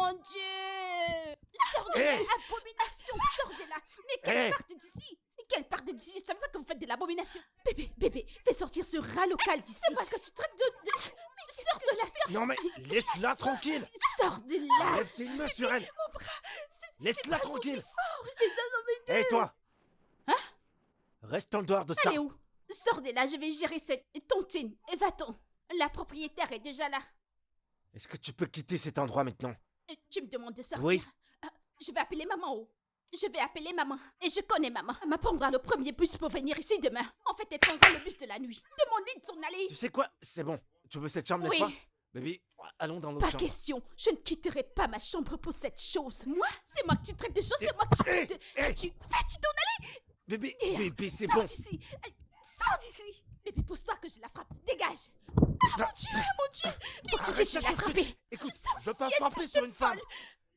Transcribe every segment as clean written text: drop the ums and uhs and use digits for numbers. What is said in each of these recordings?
mon Dieu! Sors de là, abomination, sors de là! Mais qu'elle parte d'ici! Qu'elle parte d'ici! Je savais pas que vous faites de l'abomination! Bébé, fais sortir ce rat local d'ici! C'est parce que tu traites de... Mais sors de là, sors! Non mais, laisse-la tranquille! Sors de là! Lève tes mains sur elle! Mon bras! Laisse-la tranquille! Fort! Hé toi! Hein? Reste en dehors de ça! Allez où? Sors de là, je vais gérer cette tontine. Et va-t'en. La propriétaire est déjà là. Est-ce que tu peux quitter cet endroit maintenant? Tu me demandes de sortir? Oui. Je vais appeler maman. Oh. Je vais appeler maman. Et je connais maman. Elle m'apprendra le premier bus pour venir ici demain. En fait, elle prendra le bus de la nuit. Demande-lui de s'en aller. Tu sais quoi? C'est bon. Tu veux cette chambre, Oui. n'est-ce pas? Baby, allons dans notre Pas chambre. question. Je ne quitterai pas ma chambre pour cette chose. Moi? C'est moi que tu traites de choses. C'est moi que tu traites de... Vas-tu t'en aller? Bébé, c'est Sors bon. d'ici. Sors d'ici. Bébé, pousse-toi que je la frappe. Dégage. Ah mon Dieu. Mais tu Arrête je ça vais la tout de frapper. suite. Écoute, Sors je veux d'ici, pas frapper espèce sur de une femme.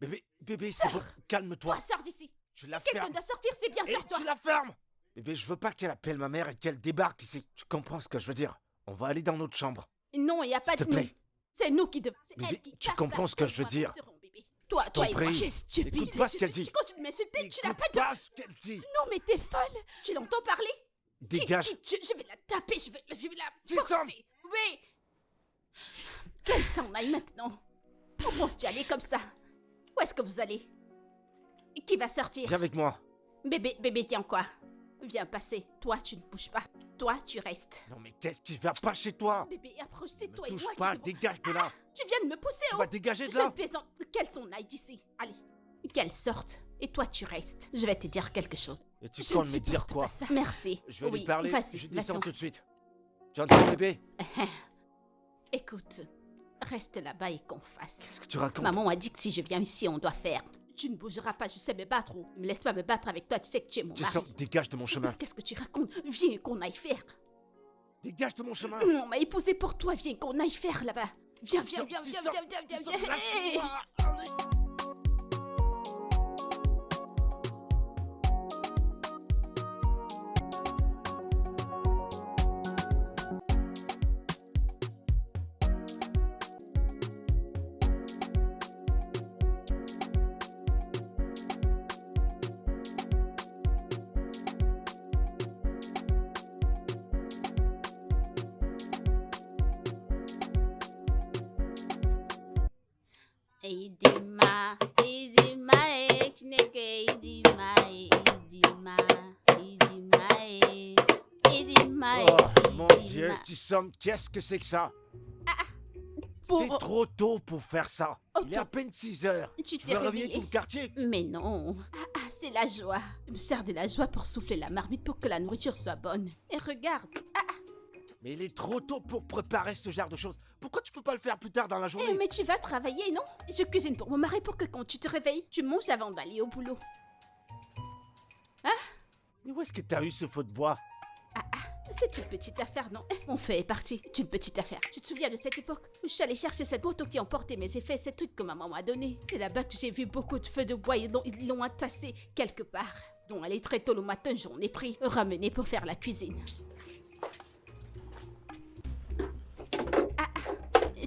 folle. Bébé, c'est bon. Calme-toi. Toi, sors d'ici. Tu la Si quelqu'un fermes. doit sortir, c'est bien Et sur toi. tu la fermes. Bébé, je veux pas qu'elle appelle ma mère et qu'elle débarque ici. Tu comprends ce que je veux dire? On va aller dans notre chambre. Non, il n'y a pas S'il de te nous. plaît. C'est nous qui devons. C'est Bébé, elle qui tu casse comprends la ce que je veux pauvre dire. restaurant, bébé. Toi et moi, prie. tu es stupide. Écoute pas ce qu'elle dit. Tu continues de m'insulter, tu n'as Écoute pas de... pas ce qu'elle dit. Non, mais t'es folle. Tu l'entends parler? Dégage. Je vais la taper, je vais la Descends. forcer. Oui. Qu'elle t'en aille maintenant. Où penses-tu aller comme ça? Où est-ce que vous allez? Qui va sortir? Viens avec moi. Bébé, tiens quoi? Viens passer. Toi, tu ne bouges pas. Toi, tu restes. Non mais qu'est-ce qui va pas chez toi? Bébé, approche, c'est Ne toi et touche moi pas, qui devons... dégage de là. Tu viens de me pousser, Tu oh! vas dégager de Je ne là. plaisante. Qu'elle s'en aille d'ici. Allez, qu'elle sorte. Et toi, tu restes. Je vais te dire quelque chose. Et tu Je comptes ne me dire supporte quoi? pas ça. Merci. Je vais Oui, lui parler. vas-y, Je descends va-t'en. tout de suite. Tu entends, bébé? Écoute, reste là-bas et qu'on fasse. Qu'est-ce que tu racontes? Maman m'a dit que si je viens ici, on doit faire. Tu ne bougeras pas, je sais me battre. Oh. Ne me laisse pas me battre avec toi, tu sais que tu es mon Tu mari. sors, dégage de mon chemin. Qu'est-ce que tu racontes? Viens qu'on aille faire. Dégage de mon chemin. On m'a épousé pour toi, viens qu'on aille faire là-bas. Viens. Tu sors, Hey. lâche-moi. Idima, Chineke, Idima, Oh mon Dieu, tu sommes. Qu'est-ce que c'est que ça? Pour- C'est trop tôt pour faire ça. Oh, Il est à peine 6 heures. Tu Tu t'es veux réveiller réveillé. tout le quartier? Mais non. C'est la joie. Je me sers de la joie pour souffler la marmite pour que la nourriture soit bonne. Et regarde. Mais il est trop tôt pour préparer ce genre de choses. Pourquoi tu peux pas le faire plus tard dans la journée? Mais tu vas travailler, non? Je cuisine pour mon mari pour que quand tu te réveilles, tu manges avant d'aller au boulot. Mais où est-ce que t'as eu ce feu de bois? C'est une petite affaire, non? Mon fait est parti. C'est une petite affaire. Tu te souviens de cette époque où je suis allée chercher cette moto qui emportait mes effets, ces trucs que maman m'a donné? C'est là-bas que j'ai vu beaucoup de feux de bois et ils l'ont entassé quelque part. Donc aller très tôt le matin, j'en ai pris, ramené pour faire la cuisine.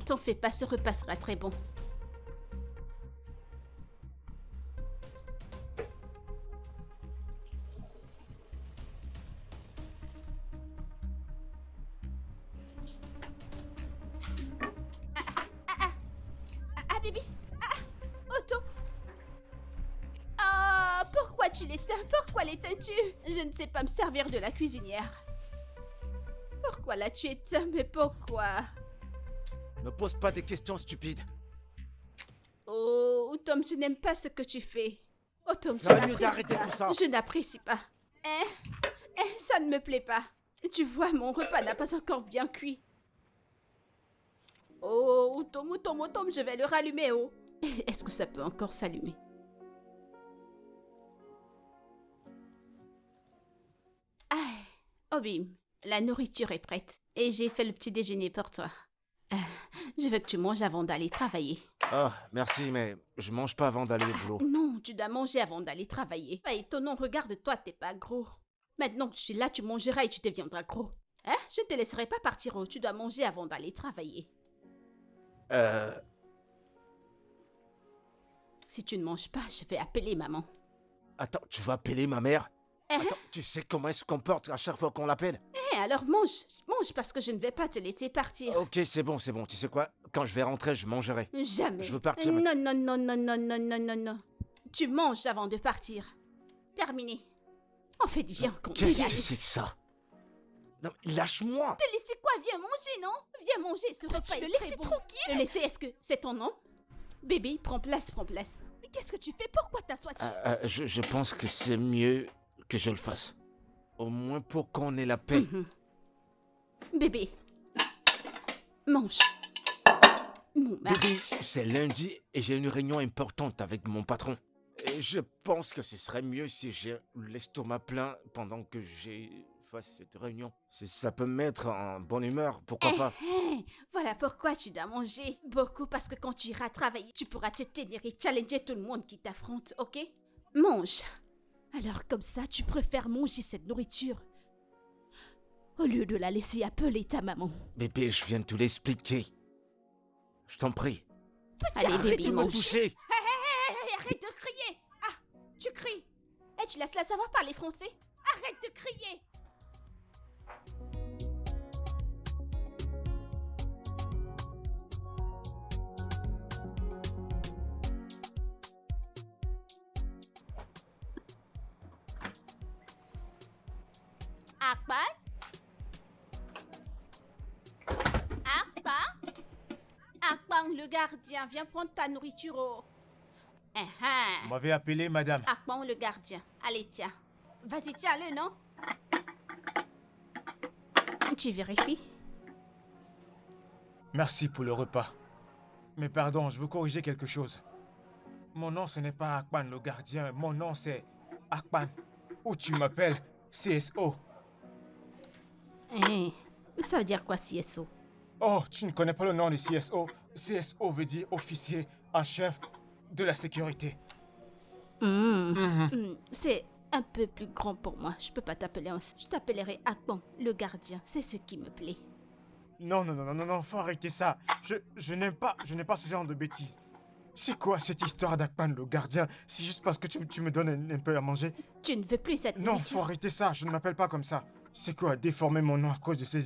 T'en fais pas, ce repas sera très bon. Bébé. Otto. Pourquoi tu l'éteins? Pourquoi l'éteins-tu? Je ne sais pas me servir de la cuisinière. Pourquoi l'as-tu éteint? Mais pourquoi? Ne pose pas des questions stupides. Oh, Tom, je n'aime pas ce que tu fais. Oh, Tom, je Ça va mieux n'apprécie d'arrêter pas. tout ça. Je n'apprécie pas. Ça ne me plaît pas. Tu vois, mon repas n'a pas encore bien cuit. Oh, Tom, je vais le rallumer, oh. Est-ce que ça peut encore s'allumer? Oh, bim, la nourriture est prête. Et j'ai fait le petit déjeuner pour toi. Je veux que tu manges avant d'aller travailler. Ah, merci, mais je mange pas avant d'aller au boulot. Non, tu dois manger avant d'aller travailler. Pas étonnant, regarde-toi, t'es pas gros. Maintenant que je suis là, tu mangeras et tu deviendras gros. Hein? Je te laisserai pas partir, oh. Tu dois manger avant d'aller travailler. Si tu ne manges pas, je vais appeler maman. Attends, tu vas appeler ma mère? Hein? Attends, tu sais comment elle se comporte à chaque fois qu'on l'appelle? Alors mange. Mange parce que je ne vais pas te laisser partir. Ok, c'est bon, c'est bon. Tu sais quoi? Quand je vais rentrer, je mangerai. Jamais. Je veux partir. Non, non, non, non, non, non, non, non, non. Tu manges avant de partir. Terminé. En fait, viens qu'on Qu'est-ce regarde. que c'est que ça? Non, lâche-moi! Te laisser quoi? Viens manger, non? Viens manger, ce repas tu est le très laisses bon. tranquille? Le laisser, est-ce que c'est ton nom? Bébé, prends place, prends place. Mais qu'est-ce que tu fais? Pourquoi t'assois-tu? Je pense que c'est mieux que je le fasse. Au moins pour qu'on ait la paix. Bébé, mange. Mon mari. Bébé, c'est lundi et j'ai une réunion importante avec mon patron. Et je pense que ce serait mieux si j'ai l'estomac plein pendant que fasse cette réunion. Si ça peut me mettre en bonne humeur, pourquoi pas? Voilà pourquoi tu dois manger beaucoup, parce que quand tu iras travailler, tu pourras te tenir et challenger tout le monde qui t'affronte, ok? Mange. Alors comme ça, tu préfères manger cette nourriture au lieu de la laisser appeler ta maman. Bébé, je viens de te l'expliquer. Je t'en prie. Allez, Arrête bébé, de me mange. toucher. Hey, arrête de crier! Ah, tu cries! Et tu laisses la savoir parler français? Arrête de crier! Akbar? Akbar? Akbar, le gardien, viens prendre ta nourriture au... Vous m'avez appelé, madame. Akbar, le gardien. Allez, tiens. Vas-y, tiens-le, non? Tu vérifies? Merci pour le repas. Mais pardon, je veux corriger quelque chose. Mon nom, ce n'est pas Akpan le gardien. Mon nom, c'est Akpan. Ou tu m'appelles CSO. Ça veut dire quoi, CSO? Oh, tu ne connais pas le nom de CSO. CSO veut dire officier en chef de la sécurité. C'est un peu plus grand pour moi. Je peux pas t'appeler ainsi. Je t'appellerai Akban, le gardien. C'est ce qui me plaît. Non, non, non, non, non, non, faut arrêter ça. Je n'aime pas ce genre de bêtises. C'est quoi cette histoire d'Akpan le gardien? C'est juste parce que tu me donnes un peu à manger? Tu ne veux plus cette Non, nourriture? faut arrêter ça. Je ne m'appelle pas comme ça. C'est quoi, déformer mon nom à cause de ces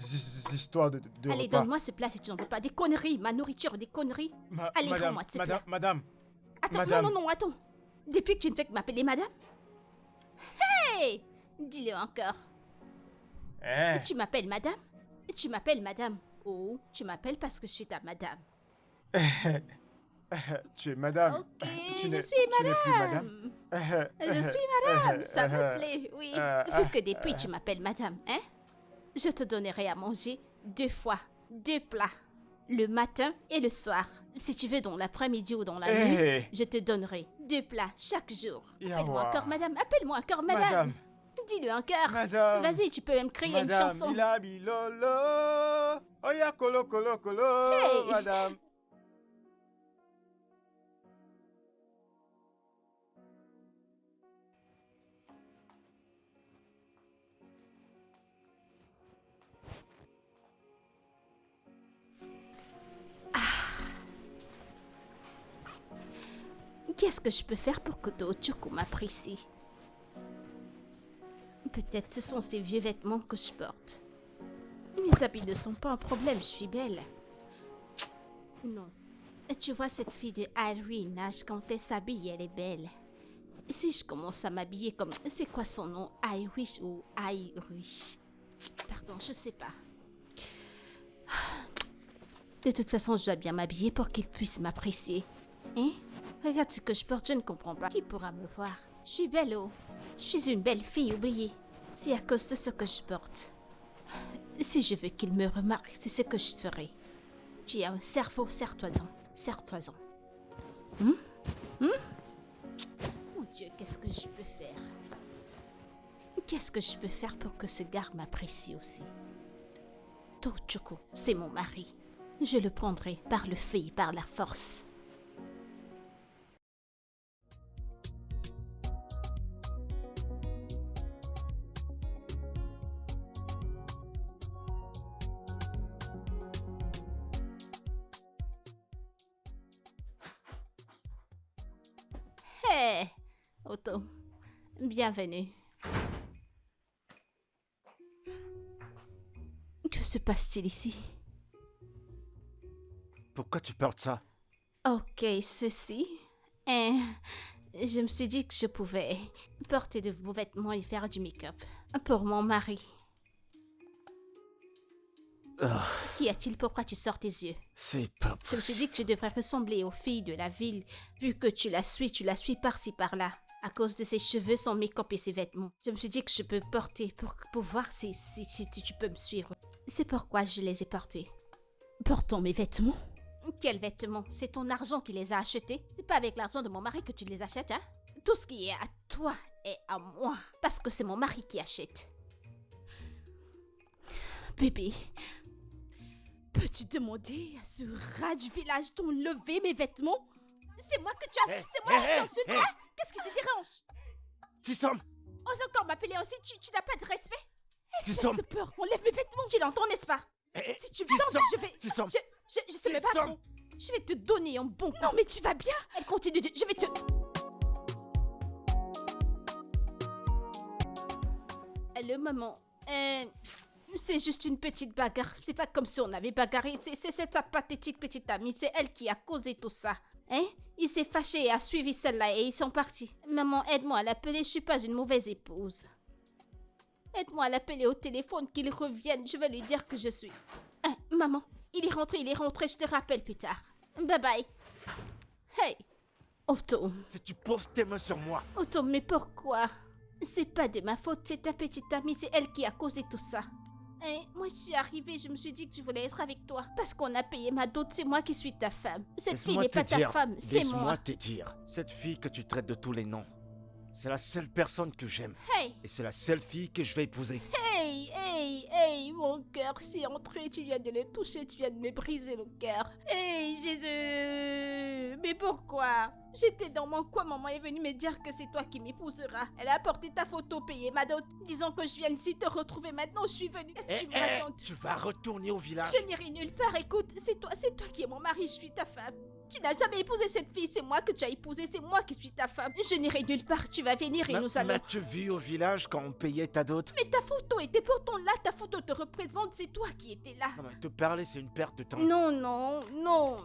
histoires de Allez, repas? donne-moi ce plat si tu n'en veux pas. Des conneries, ma nourriture, des conneries. Allez, madame, rends-moi ce plat. madame. Attends, madame. non, attends. Depuis que tu ne fais que m'appeler madame? Hey! Dis-le encore. Eh, Tu m'appelles madame? Tu m'appelles madame. Oh, tu m'appelles parce que je suis ta madame. tu es madame. Ok, Tu je n'es- suis tu n'es plus madame. Je suis madame, ça me plaît, oui. Vu que depuis tu m'appelles madame, hein? Je te donnerai à manger 2 fois, 2 plats. Le matin et le soir. Si tu veux dans l'après-midi ou dans la nuit, je te donnerai 2 plats chaque jour. Appelle-moi Yawa. encore madame, appelle-moi encore madame. Madame. Dis-le encore. Madame. Vas-y, tu peux même créer une Madame, chanson. Bila bilolo. Oya kolo kolo kolo. Hey. Madame. Qu'est-ce que je peux faire pour que Tochuku m'apprécie? Peut-être ce sont ces vieux vêtements que je porte. Mes habits ne sont pas un problème, je suis belle. Non. Tu vois cette fille de Irene, quand elle s'habille, elle est belle. Si je commence à m'habiller comme... C'est quoi son nom? Irish ou Irish? Pardon, je sais pas. De toute façon, je dois bien m'habiller pour qu'il puisse m'apprécier. Hein? Regarde ce que je porte, je ne comprends pas. Qui pourra me voir? Je suis belle, oh. Je suis une belle fille oubliée. C'est à cause de ce que je porte. Si je veux qu'il me remarque, c'est ce que je ferai. Tu as un cerveau, serre-toi-en. Serre-toi-en. Mon Dieu, qu'est-ce que je peux faire? Qu'est-ce que je peux faire pour que ce gars m'apprécie aussi? Tochuku, c'est mon mari. Je le prendrai par le feu et par la force. Hé, Otto, bienvenue. Que se passe-t-il ici? Pourquoi tu portes ça? Ok, ceci. Je me suis dit que je pouvais porter de beaux vêtements et faire du make-up pour mon mari. Qu'y a-t-il? Pourquoi tu sors tes yeux? C'est pas Je me suis dit que je devrais ressembler aux filles de la ville, vu que tu la suis par-ci par-là. À cause de ses cheveux, son make-up et ses vêtements. Je me suis dit que je peux porter pour voir si tu peux me suivre. C'est pourquoi je les ai portés. Portons mes vêtements? Quels vêtements? C'est ton argent qui les a achetés. C'est pas avec l'argent de mon mari que tu les achètes, hein? Tout ce qui est à toi est à moi. Parce que c'est mon mari qui achète. Bébé, peux-tu demander à ce rat du village d'enlever mes vêtements? C'est moi que tu as... c'est moi qui t'insulte, hein? Qu'est-ce qui te dérange? Tissom! Ose encore m'appeler ainsi, tu n'as pas de respect? Tissom! Laisse peur, enlève mes vêtements. Tu l'entends, n'est-ce pas? Si tu me tentes, je vais... Tissom! Je sais même pas trop. Je vais te donner un bon coup. Non, mais tu vas bien? Elle continue de... Je vais te... Le maman... c'est juste une petite bagarre. C'est pas comme si on avait bagarré. C'est sa pathétique petite amie. C'est elle qui a causé tout ça. Hein? Il s'est fâché et a suivi celle-là et ils sont partis. Maman, aide-moi à l'appeler. Je suis pas une mauvaise épouse. Aide-moi à l'appeler au téléphone, qu'il revienne. Je vais lui dire que je suis... maman, il est rentré. Je te rappelle plus tard. Bye bye. Hey, Otto. Si tu poses tes mains sur moi... Otto, mais pourquoi? C'est pas de ma faute, c'est ta petite amie, c'est elle qui a causé tout ça. Moi, je suis arrivée, je me suis dit que je voulais être avec toi. Parce qu'on a payé ma dot, c'est moi qui suis ta femme. Cette fille n'est pas ta femme, c'est moi. Laisse-moi te dire, cette fille que tu traites de tous les noms, c'est la seule personne que j'aime. Hey, Et c'est la seule fille que je vais épouser. hey, mon cœur s'est entré, tu viens de le toucher, tu viens de me briser le cœur. Hey, Jésus, mais pourquoi? J'étais dans mon coin, maman est venue me dire que c'est toi qui m'épouseras. Elle a apporté ta photo, payé ma dot, disant que je viens ici te retrouver. Maintenant, je suis venue. Est-ce que tu me racontes? Tu vas retourner au village. Je n'irai nulle part, écoute, c'est toi qui es mon mari, je suis ta femme. Tu n'as jamais épousé cette fille, c'est moi que tu as épousé, c'est moi qui suis ta femme. Je n'irai nulle part, tu vas venir et nous allons... M'as-tu vu au village quand on payait ta dot? Mais ta photo était pourtant là, ta photo te représente, c'est toi qui étais là. Non, mais te parler, c'est une perte de temps. Non,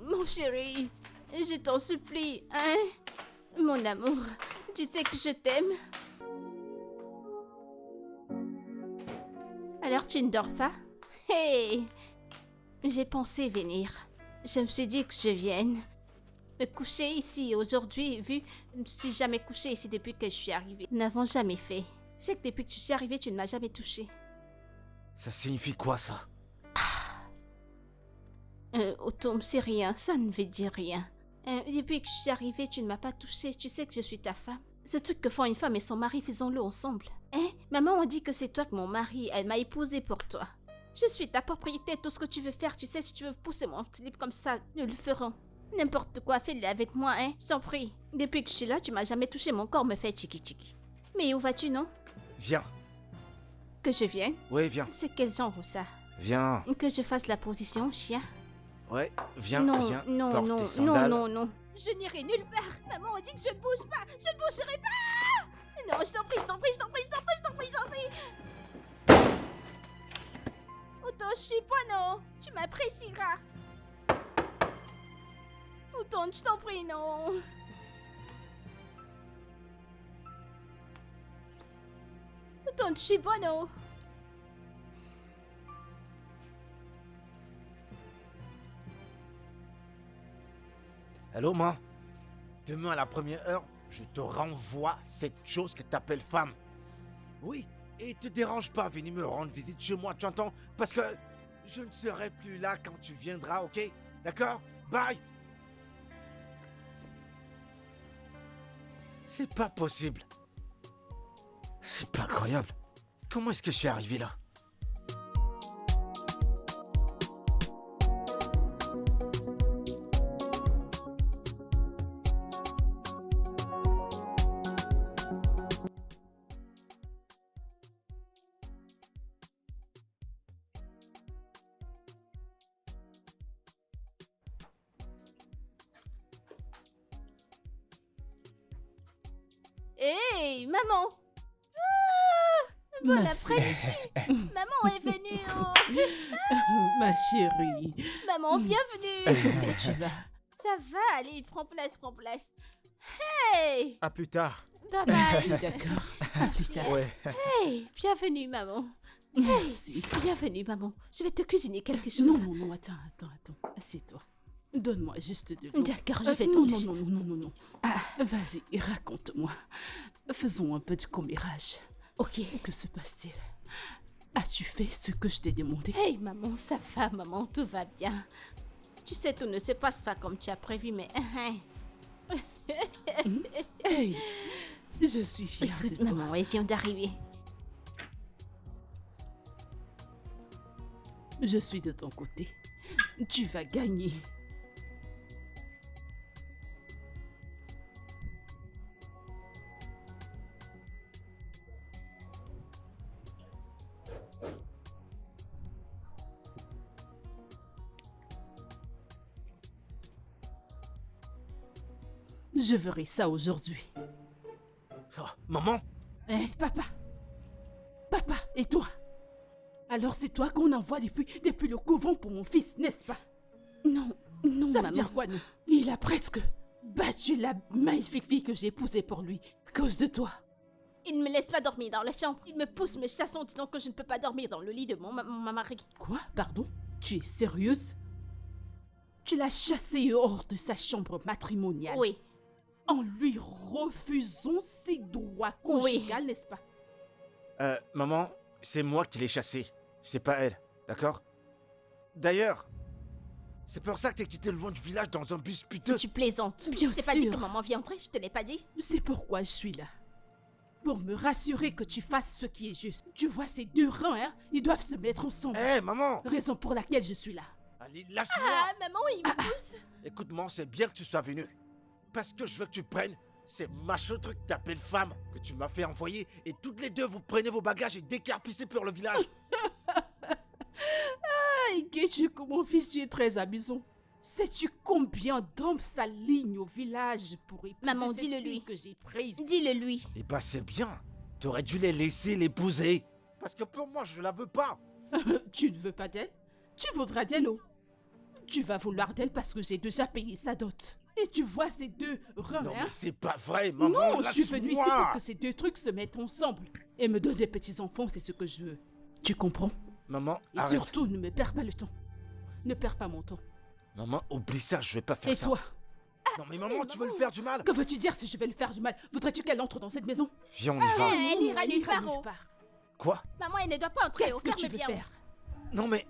mon chéri, je t'en supplie, hein? Mon amour, tu sais que je t'aime. Alors tu ne dors pas? Hey, j'ai pensé venir. Je me suis dit que je vienne me coucher ici aujourd'hui, vu je ne suis jamais couchée ici depuis que je suis arrivée. Nous n'avons jamais fait. C'est que depuis que je suis arrivée, tu ne m'as jamais touchée. Ça signifie quoi, ça? Otto, c'est rien, ça ne veut dire rien. Depuis que je suis arrivée, tu ne m'as pas touchée, tu sais que je suis ta femme. Ce truc que font une femme et son mari, faisons-le ensemble. Maman on dit que c'est toi que mon mari, elle m'a épousée pour toi. Je suis ta propriété, tout ce que tu veux faire, tu sais, si tu veux pousser mon slip comme ça, nous le ferons. N'importe quoi, fais-le avec moi, hein, je t'en prie. Depuis que je suis là, tu m'as jamais touché, mon corps me fait tchiki-tchiki. Mais où vas-tu, non? Viens. Que je vienne? Ouais, viens. C'est quel genre ça? Viens. Que je fasse la position, chien? Ouais, viens, Non, viens. non, porte non, tes sandales. non. Je n'irai nulle part. Maman a dit que je ne bouge pas. Je ne bougerai pas. Non, je t'en prie. Otto, je suis pas, non. Tu m'apprécieras. Otto, je t'en prie, non. Otto, je suis pas, non. Allô, maman? Demain à la première heure, je te renvoie cette chose que t'appelles femme. Oui, et te dérange pas, venir me rendre visite chez moi, tu entends? Parce que je ne serai plus là quand tu viendras, ok? D'accord? Bye! C'est pas possible. C'est pas croyable. Comment est-ce que je suis arrivé là? Hey, maman. Bon après-midi. Maman est venue. Ma chérie. Maman, bienvenue. Comment tu vas? Ça va, allez, prends place, prends place. Hey, À plus tard. bye bye. D'accord. À plus tard. Ouais. Hey, bienvenue, maman. Merci. Bienvenue, maman. Je vais te cuisiner quelque chose. Non, non, non, attends. Assieds-toi. Donne-moi juste de l'eau. D'accord, je vais non, t'en non, non, non, non, non. Vas-y, raconte-moi. Faisons un peu de commérage. Ok. Que se passe-t-il? As-tu fait ce que je t'ai demandé? Hey, maman, ça va, maman, tout va bien. Tu sais, tout ne se passe pas comme tu as prévu, mais... Hey, je suis fière de Écoute, toi. maman, elle vient d'arriver. Je suis de ton côté. Tu vas gagner. Je verrai ça aujourd'hui. Oh, maman, Hein, papa? Papa, et toi? Alors c'est toi qu'on envoie depuis le couvent pour mon fils, n'est-ce pas? Non, non, Ça maman. veut dire quoi, non? Il a presque battu la magnifique fille que j'ai épousée pour lui, à cause de toi. Il ne me laisse pas dormir dans la chambre. Il me pousse, me chasse en disant que je ne peux pas dormir dans le lit de mon mari. Quoi? Pardon? Tu es sérieuse? Tu l'as chassé hors de sa chambre matrimoniale. Oui, En lui refusant ses droits conjugaux, n'est-ce pas? maman, c'est moi qui l'ai chassée. C'est pas elle, d'accord? D'ailleurs, c'est pour ça que t'es quitté le loin du village dans un bus piteux. tu plaisantes. Bien Je t'ai pas dit sûr. que maman vient entrer, je te l'ai pas dit. C'est pourquoi je suis là. Pour me rassurer que tu fasses ce qui est juste. Tu vois ces deux reins, hein? Ils doivent se mettre ensemble. Hé, maman! Raison pour laquelle je suis là. Allez, lâche-moi! Ah, maman, il me pousse. Écoute-moi, c'est bien que tu sois venu. Parce que je veux que tu prennes ces machos trucs que t'appelles femme que tu m'as fait envoyer et toutes les deux vous prenez vos bagages et décarpissez pour le village. Aïe, Ketchuko, mon fils, tu es très amusant. Sais-tu combien d'hommes s'alignent au village pour épouser Maman, cette dis-le fille lui. que j'ai prise? Dis-le lui. Eh ben c'est bien. T'aurais dû les laisser l'épouser. Parce que pour moi, je la veux pas. Tu ne veux pas d'elle? Tu voudras d'elle, oh. Tu vas vouloir d'elle parce que j'ai déjà payé sa dot. Et tu vois ces deux reins, Non hein? mais c'est pas vrai, maman. Non, je suis venue ici lâche-moi. pour que ces deux trucs se mettent ensemble. Et me donner des petits-enfants, c'est ce que je veux. Tu comprends? Maman, Et arrête. surtout, ne me perds pas le temps. Ne perds pas mon temps. Maman, oublie ça, je vais pas faire Et ça. toi? Non mais maman, tu veux le faire du mal? Que veux-tu dire si je vais lui faire du mal? Voudrais-tu qu'elle entre dans cette maison? Viens, on y va. Elle ira Elle nulle ira part, nulle oh. part. Quoi? Maman, elle ne doit pas entrer. Qu'est-ce oh, que tu ferme veux bien. faire? Non mais...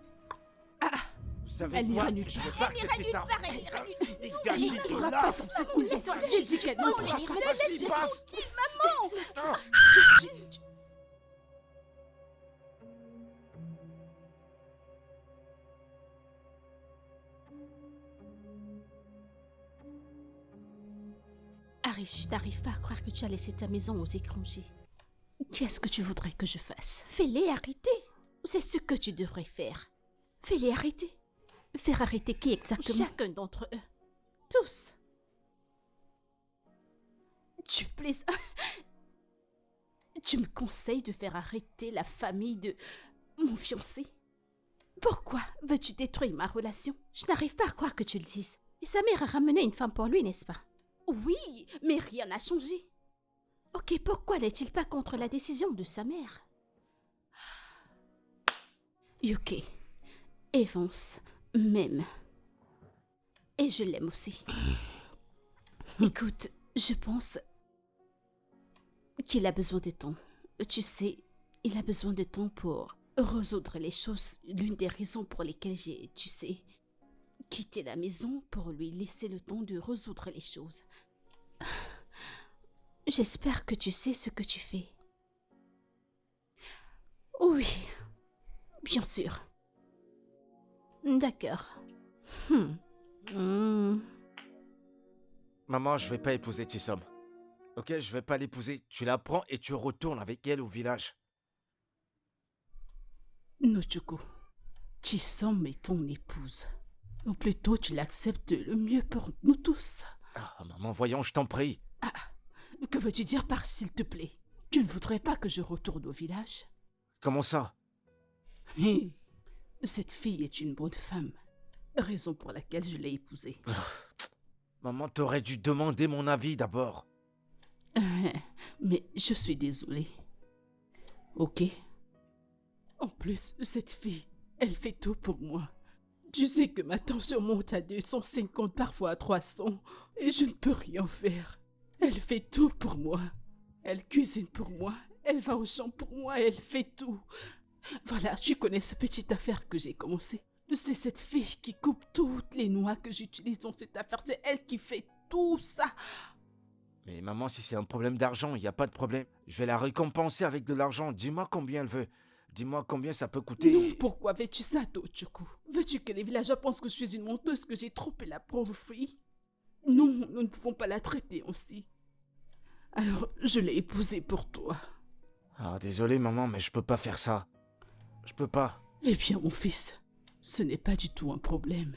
Vous savez Elle quoi? ira nulle Je part. vais pas Elle ira accepter nulle ça. part, elle ira nulle part. Dégagez Elle de n'entrera là. pas dans cette maison. J'ai dit qu'elle Oh, n'entrera mais pas. Qu'est-ce qui se passe? Ah. Harry, je n'arrive pas à croire que tu as laissé ta maison aux étrangers. Qu'est-ce que tu voudrais que je fasse? Fais-les arrêter. C'est ce que tu devrais faire. Fais-les arrêter. Faire arrêter qui exactement? Chacun d'entre eux. Tous. Tu plaises. Tu me conseilles de faire arrêter la famille de mon fiancé? Pourquoi veux-tu détruire ma relation? Je n'arrive pas à croire que tu le dises. Et sa mère a ramené une femme pour lui, n'est-ce pas? Oui, mais rien n'a changé. Ok, pourquoi n'est-il pas contre la décision de sa mère? Yuki, Evans m'aime. Et je l'aime aussi. Écoute, je pense qu'il a besoin de temps. Tu sais, il a besoin de temps pour résoudre les choses. L'une des raisons pour lesquelles j'ai, tu sais, quitté la maison pour lui laisser le temps de résoudre les choses. J'espère que tu sais ce que tu fais. Oui, bien sûr. D'accord. Maman, je vais pas épouser Tissom. Ok, je vais pas l'épouser. Tu la prends et tu retournes avec elle au village. Nochuko, Chisom est ton épouse. Ou plutôt, tu l'acceptes le mieux pour nous tous. Ah, maman, voyons, je t'en prie. Que veux-tu dire par s'il te plaît? Tu ne voudrais pas que je retourne au village? Comment ça? Hé, cette fille est une bonne femme. Raison pour laquelle je l'ai épousée. Maman, t'aurais dû demander mon avis d'abord. Mais je suis désolée. Ok? En plus, cette fille, elle fait tout pour moi. Tu sais que ma tension monte à 250, parfois à 300, et je ne peux rien faire. Elle fait tout pour moi. Elle cuisine pour moi, elle va au champ pour moi, elle fait tout. Voilà, tu connais cette petite affaire que j'ai commencée. C'est cette fille qui coupe toutes les noix que j'utilise dans cette affaire. C'est elle qui fait tout ça. Mais maman, si c'est un problème d'argent, il n'y a pas de problème. Je vais la récompenser avec de l'argent. Dis-moi combien elle veut. Dis-moi combien ça peut coûter. Non, pourquoi veux-tu ça, Tochuku? Veux-tu que les villageois pensent que je suis une menteuse, que j'ai trompé la pauvre fille? Non, nous ne pouvons pas la traiter ainsi. Alors, je l'ai épousée pour toi. Ah, désolé maman, mais je peux pas faire ça. Je peux pas. Eh bien, mon fils, ce n'est pas du tout un problème.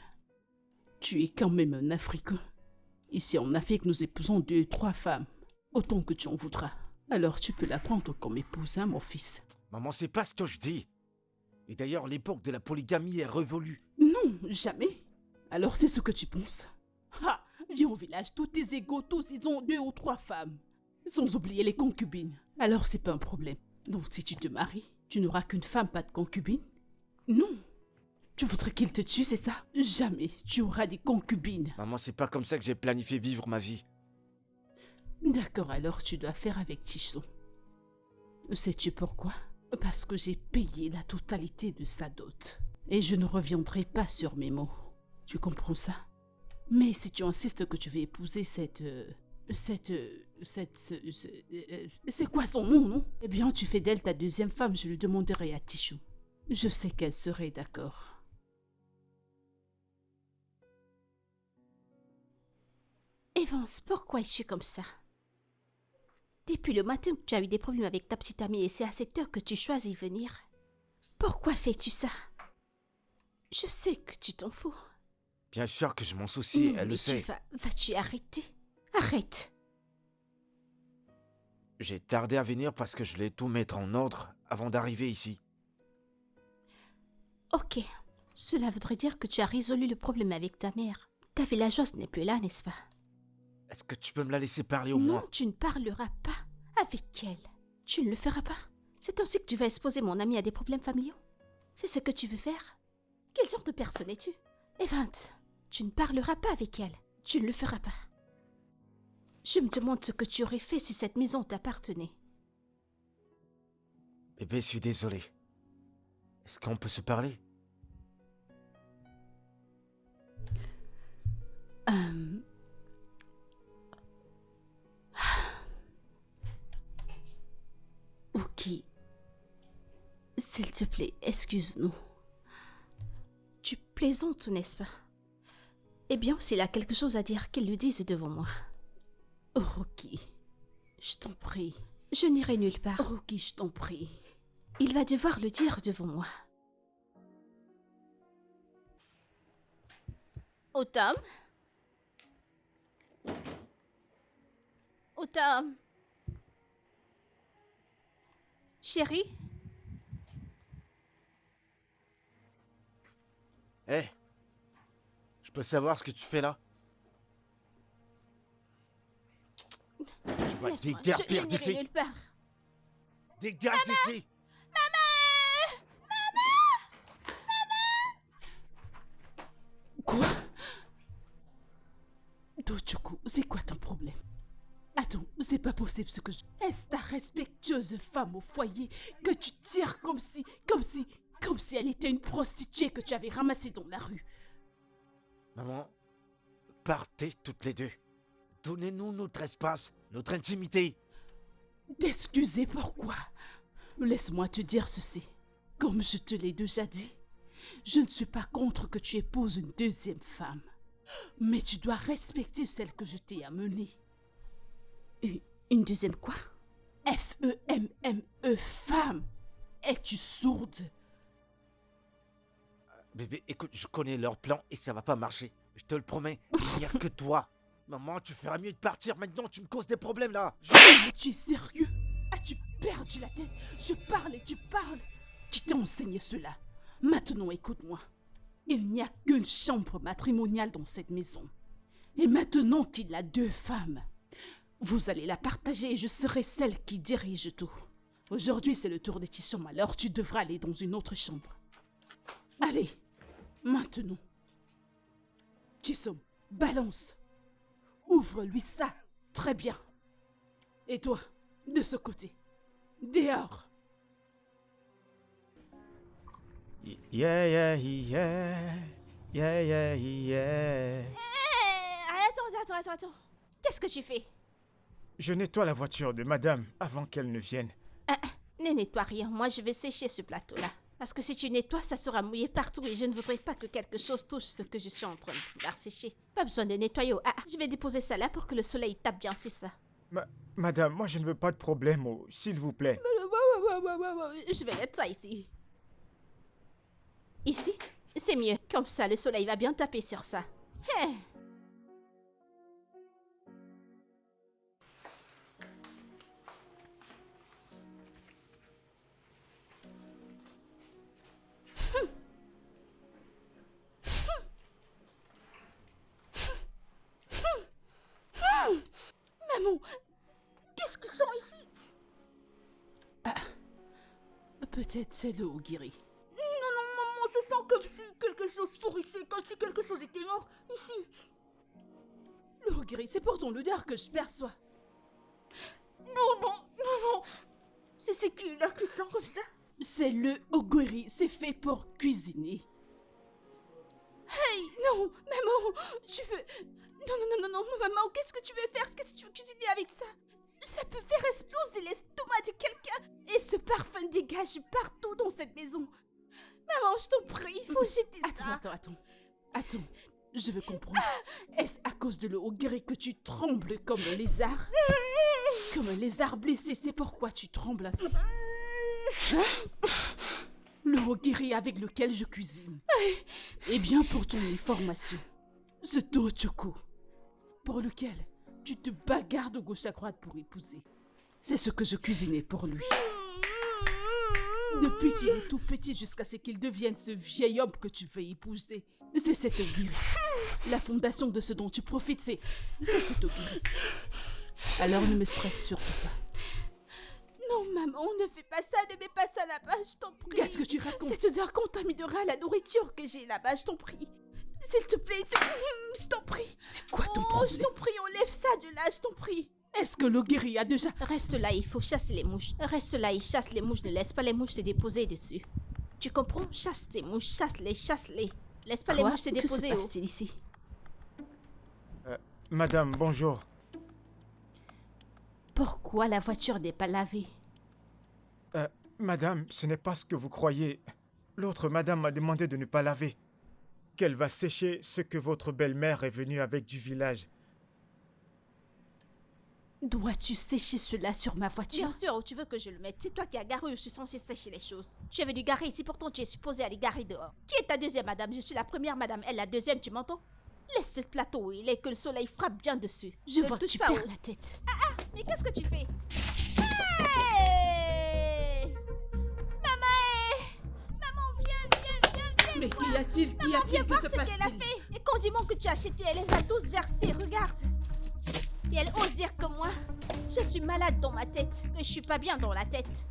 Tu es quand même un Africain. Ici en Afrique, nous épousons 2, 3 femmes, autant que tu en voudras. Alors tu peux la prendre comme épouse, hein, mon fils. Maman, c'est pas ce que je dis. Et d'ailleurs, l'époque de la polygamie est révolue. Non, jamais. Alors c'est ce que tu penses. Ha! Viens au village, tous tes égaux, tous ils ont 2 ou 3 femmes. Sans oublier les concubines. Alors c'est pas un problème. Donc si tu te maries, tu n'auras qu'une femme, pas de concubine? Non. Tu voudrais qu'il te tue, c'est ça? Jamais. Tu auras des concubines. Maman, c'est pas comme ça que j'ai planifié vivre ma vie. D'accord, alors tu dois faire avec Tichon. Sais-tu pourquoi? Parce que j'ai payé la totalité de sa dot. Et je ne reviendrai pas sur mes mots. Tu comprends ça? Mais si tu insistes que tu veux épouser c'est quoi son nom, non? Eh bien, tu fais d'elle ta deuxième femme, je le demanderai à Tichou. Je sais qu'elle serait d'accord. Evans, pourquoi es-tu comme ça? Depuis le matin que tu as eu des problèmes avec ta petite amie et c'est à cette heure que tu choisis venir. Pourquoi fais-tu ça? Je sais que tu t'en fous. Bien sûr que je m'en soucie, Non, elle le mais sait. Vas-tu arrêter? Arrête. J'ai tardé à venir parce que je voulais tout mettre en ordre avant d'arriver ici. Ok, cela voudrait dire que tu as résolu le problème avec ta mère. Ta villageoise n'est plus là, n'est-ce pas? Est-ce que tu peux me la laisser parler au Non, moins? tu ne parleras pas avec elle. Tu ne le feras pas. C'est ainsi que tu vas exposer mon ami à des problèmes familiaux. C'est ce que tu veux faire? Quel genre de personne es-tu? Evans, tu ne parleras pas avec elle. Tu ne le feras pas. Je me demande ce que tu aurais fait si cette maison t'appartenait. Bébé, je suis désolé. Est-ce qu'on peut se parler? Ok. S'il te plaît, excuse-nous. Tu plaisantes, n'est-ce pas? Eh bien, s'il a quelque chose à dire, qu'il le dise devant moi. Oh, Rocky, je t'en prie. Je n'irai nulle part. Rocky, je t'en prie. Il va devoir le dire devant moi. Autumn? Autumn? Chérie? Hé, je peux savoir ce que tu fais là? Je vois Laisse-moi, dégage je n'irai d'ici. nulle part. Dégage d'ici. Quoi? Tochuku, c'est quoi ton problème? Attends, c'est pas possible ce que je... Est-ce ta respectueuse femme au foyer que tu tires comme si elle était une prostituée que tu avais ramassée dans la rue? Maman, partez toutes les deux. Donnez-nous notre espace, notre intimité. T'excuser pourquoi? Laisse-moi te dire ceci. Comme je te l'ai déjà dit, je ne suis pas contre que tu épouses une deuxième femme. Mais tu dois respecter celle que je t'ai amenée. Une deuxième quoi? F-E-M-M-E, femme. Es-tu sourde? Bébé, écoute, je connais leur plan et ça va pas marcher. Je te le promets, il n'y a que toi. Maman, tu ferais mieux de partir maintenant, tu me causes des problèmes là. Mais tu es sérieux? As-tu perdu la tête? Je parle et tu parles. Qui t'a enseigné cela? Maintenant, écoute-moi. Il n'y a qu'une chambre matrimoniale dans cette maison. Et maintenant qu'il a 2 femmes, vous allez la partager et je serai celle qui dirige tout. Aujourd'hui, c'est le tour des Tissom, alors tu devras aller dans une autre chambre. Allez, maintenant. Tissom, balance. Ouvre-lui ça. Très bien. Et toi, de ce côté. Dehors. Yeah. Attends. Qu'est-ce que tu fais? Je nettoie la voiture de madame avant qu'elle ne vienne. Ne nettoie rien. Moi, je vais sécher ce plateau-là. Parce que si tu nettoies, ça sera mouillé partout et je ne voudrais pas que quelque chose touche ce que je suis en train de vouloir sécher. Pas besoin de nettoyer. Je vais déposer ça là pour que le soleil tape bien sur ça. Madame, moi je ne veux pas de problème, s'il vous plaît. Je vais mettre ça ici. Ici? C'est mieux. Comme ça, le soleil va bien taper sur ça. Hey. Maman, qu'est-ce qu'ils sont ici? Peut-être c'est le Ogiri. Non, maman, ce sent comme si quelque chose pourrissait, comme si quelque chose était mort ici. Le Ogiri, c'est pourtant l'odeur que je perçois. Non. C'est qui là qui sent comme ça? C'est le Ogiri, c'est fait pour cuisiner. Hey, non, maman, tu veux... Non, maman, qu'est-ce que tu veux faire? Qu'est-ce que tu veux cuisiner avec ça? Ça peut faire exploser l'estomac de quelqu'un. Et ce parfum dégage partout dans cette maison. Maman, je t'en prie, il faut jeter ça. Attends, je veux comprendre. Est-ce à cause de le Ogiri que tu trembles comme un lézard? Comme un lézard blessé, c'est pourquoi tu trembles ainsi. Hein? Le Ogiri avec lequel je cuisine. Eh bien, pour ton information, ce Tochoko, pour lequel tu te bagarres de gauche à droite pour épouser, c'est ce que je cuisinais pour lui. Depuis qu'il est tout petit jusqu'à ce qu'il devienne ce vieil homme que tu veux épouser. C'est cet Ogiri. La fondation de ce dont tu profites, c'est cet Ogiri. Alors ne me stresse surtout pas. Non, maman, ne fais pas ça, ne mets pas ça là-bas, je t'en prie. Qu'est-ce que tu racontes? Cette odeur contaminera la nourriture que j'ai là-bas, je t'en prie. S'il te plaît, je t'en prie. C'est quoi ton Oh, problème? je t'en prie, enlève ça de là, je t'en prie. Est-ce que l'Ogiri a déjà... Reste là, il faut chasser les mouches. Reste là, il chasse les mouches, ne laisse pas les mouches se déposer dessus. Tu comprends? Chasse tes mouches, chasse-les. Laisse pas les mouches se déposer. Que se passe-t-il ici? Madame, bonjour. Pourquoi la voiture n'est pas lavée? Madame, ce n'est pas ce que vous croyez. L'autre madame m'a demandé de ne pas laver. Qu'elle va sécher ce que votre belle-mère est venue avec du village. Dois-tu sécher cela sur ma voiture? Bien sûr, où tu veux que je le mette? C'est toi qui as garé où je suis censée sécher les choses. Tu es venu garer ici, pourtant tu es supposée aller garer dehors. Qui est ta deuxième madame? Je suis la première madame, elle la deuxième, tu m'entends? Laisse ce plateau où il est, que le soleil frappe bien dessus. Je vois que tu perds la tête. Mais qu'est-ce que tu fais? Hey! Maman, viens. Mais qu'y a-t-il? Qu'y a-t-il? Viens voir Que ce se qu'elle a passe-t-il? fait. Les condiments que tu as achetés, elle les a tous versés, regarde. Et elle ose dire que moi, je suis malade dans ma tête, que je suis pas bien dans la tête,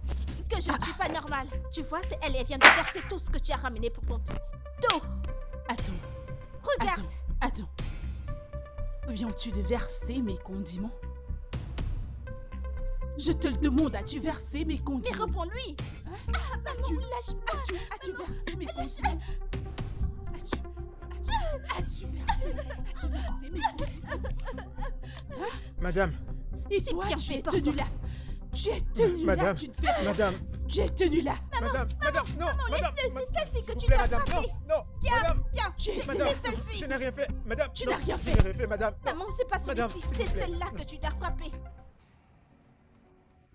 que je ne suis pas normale. Tu vois, c'est elle vient de verser tout ce que tu as ramené pour ton fils. Tout. Attends. Regarde. Attends. Viens-tu de verser mes condiments? Je te le demande, as-tu versé mes Mais condiments? réponds-lui. As-tu versé mes condiments? As-tu versé mes condiments? Madame, Et C'est toi, bien tu fait es pour tenu toi. là. Tu es tenu là, madame, tu ne fais rien. madame, Tu es tenu là. madame, non, laisse-le, madame, c'est celle-ci s'il que vous tu plaît, dois madame, frapper. Non, madame, Viens, Tu es madame, c'est celle-ci. je n'ai rien fait, madame. Tu non, n'as rien je fait. n'ai rien fait, madame. Non. Maman, c'est pas Madame, celui-ci, s'il c'est vous plaît. celle-là que tu dois frapper.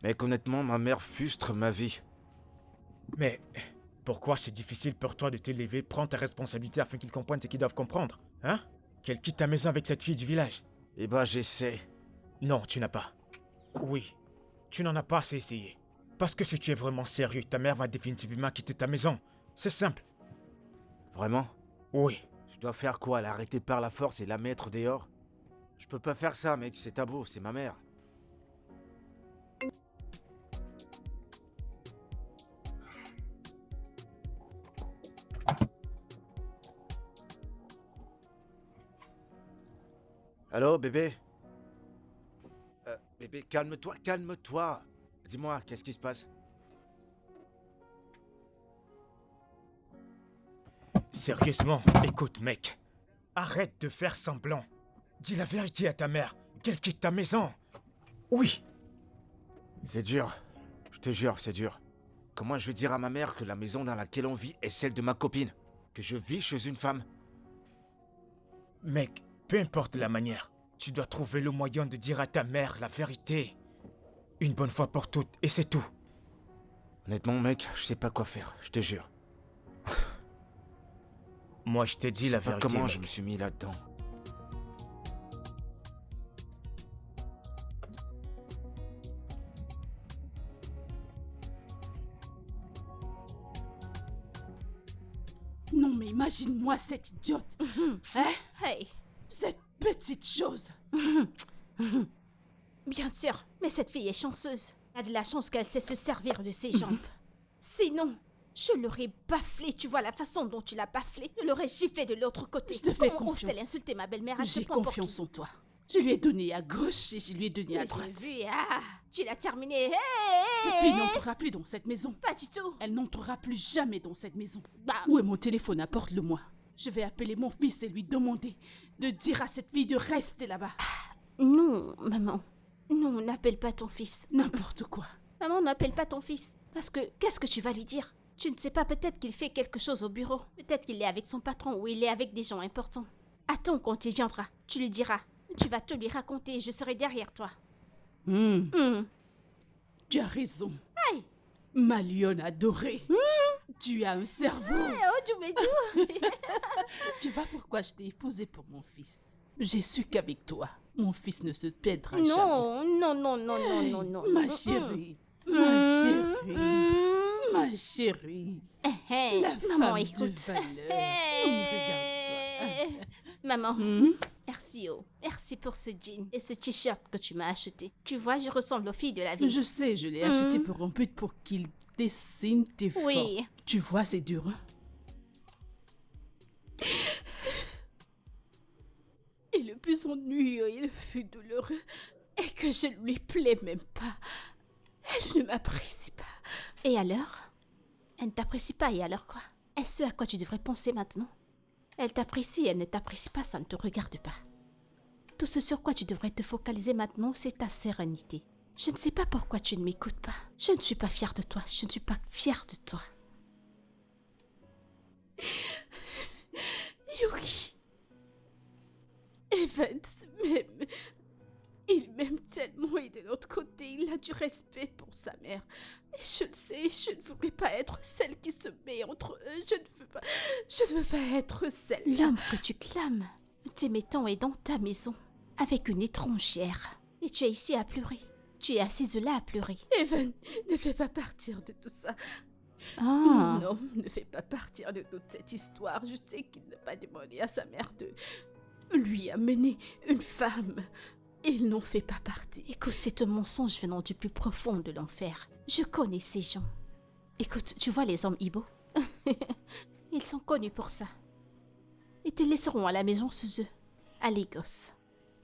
Mec, honnêtement, ma mère frustre ma vie. Mais pourquoi c'est difficile pour toi de t'élever, prendre tes responsabilités afin qu'ils comprennent ce qu'ils doivent comprendre, hein? Qu'elle quitte ta maison avec cette fille du village. Eh ben, j'essaie. Non, tu n'as pas. Oui, tu n'en as pas assez essayé. Parce que si tu es vraiment sérieux, ta mère va définitivement quitter ta maison. C'est simple. Vraiment? Oui. Je dois faire quoi? L'arrêter par la force et la mettre dehors? Je peux pas faire ça, mec, c'est tabou, c'est ma mère. Allô, bébé? Bébé, calme-toi, calme-toi. Dis-moi, qu'est-ce qui se passe? Sérieusement, écoute mec. Arrête de faire semblant. Dis la vérité à ta mère, qu'elle quitte ta maison. Oui. C'est dur. Je te jure, c'est dur. Comment je vais dire à ma mère que la maison dans laquelle on vit est celle de ma copine? Que je vis chez une femme? Mec, peu importe la manière, tu dois trouver le moyen de dire à ta mère la vérité. Une bonne fois pour toutes, et c'est tout. Honnêtement, mec, je sais pas quoi faire, je te jure. Moi, je t'ai dit Je la sais pas vérité. comment mec. je me suis mis là-dedans. Non, mais imagine-moi cette idiote. Hein? Hey, Cette petite chose. bien sûr, mais cette fille est chanceuse. Elle a de la chance qu'elle sait se servir de ses jambes. Sinon, je l'aurais baflé, tu vois la façon dont tu l'as baflé. Je l'aurais giflé de l'autre côté. Je te fais Comment ose-t-elle confiance. insulter ma belle-mère? Elle se J'ai prend pour confiance qui? en toi. Je lui ai donné à gauche et je lui ai donné à Oui, droite. j'ai vu, ah, tu l'as terminé. Hey, Cette fille n'entrera plus dans cette maison. Pas du tout. Elle n'entrera plus jamais dans cette maison. Bah, Où est mon téléphone? Apporte-le-moi. Je vais appeler mon fils et lui demander de dire à cette fille de rester là-bas. non, maman. Non, n'appelle pas ton fils. N'importe quoi. Maman, n'appelle pas ton fils. Parce que, qu'est-ce que tu vas lui dire? Tu ne sais pas, peut-être qu'il fait quelque chose au bureau. Peut-être qu'il est avec son patron ou il est avec des gens importants. Attends quand il viendra. Tu lui diras. Tu vas te lui raconter et je serai derrière toi. Hmm, Hum. tu as raison. Aïe. Ma lionne adorée. Tu as un cerveau. Oh, tu me dis. Tu vois pourquoi je t'ai épousée pour mon fils. J'ai su qu'avec toi, mon fils ne se perdra jamais. Non, non, non, non, non, non, non. Ma chérie. Ma chérie. Ma chérie. La Maman, femme écoute. de valeur. Regarde-toi. Maman, Hmm? merci, oh. Merci pour ce jean et ce t-shirt que tu m'as acheté. Tu vois, je ressemble aux filles de la ville. Je sais, je l'ai acheté pour un but pour qu'il dessine tes formes. Oui. Tu vois, c'est dur. Hein? Et le plus ennuyeux et le plus douloureux est que je ne lui plais même pas. Elle ne m'apprécie pas. Et alors? Elle ne t'apprécie pas et alors quoi? Est-ce ce à quoi tu devrais penser maintenant? Elle t'apprécie, elle ne t'apprécie pas, ça ne te regarde pas. Tout ce sur quoi tu devrais te focaliser maintenant, c'est ta sérénité. Je ne sais pas pourquoi tu ne m'écoutes pas. Je ne suis pas fière de toi, je ne suis pas fière de toi. Yuki. Evans m'aime. Il m'aime tellement et de l'autre côté, il a du respect pour sa mère. Et je le sais, je ne voudrais pas être celle qui se met entre eux. Je ne veux pas être celle. L'homme que tu clames, t'aimais tant est dans ta maison, avec une étrangère. Et tu es ici à pleurer. Tu es assise là à pleurer. Evan, ne fais pas partir de tout ça. Ah. Non, ne fais pas partir de toute cette histoire. Je sais qu'il n'a pas demandé à sa mère de lui amener une femme. Il n'en fait pas partie. Écoute, c'est un mensonge venant du plus profond de l'enfer. Je connais ces gens. Écoute, tu vois les hommes Ibo? Ils sont connus pour ça. Ils te laisseront à la maison sous eux, à Lagos.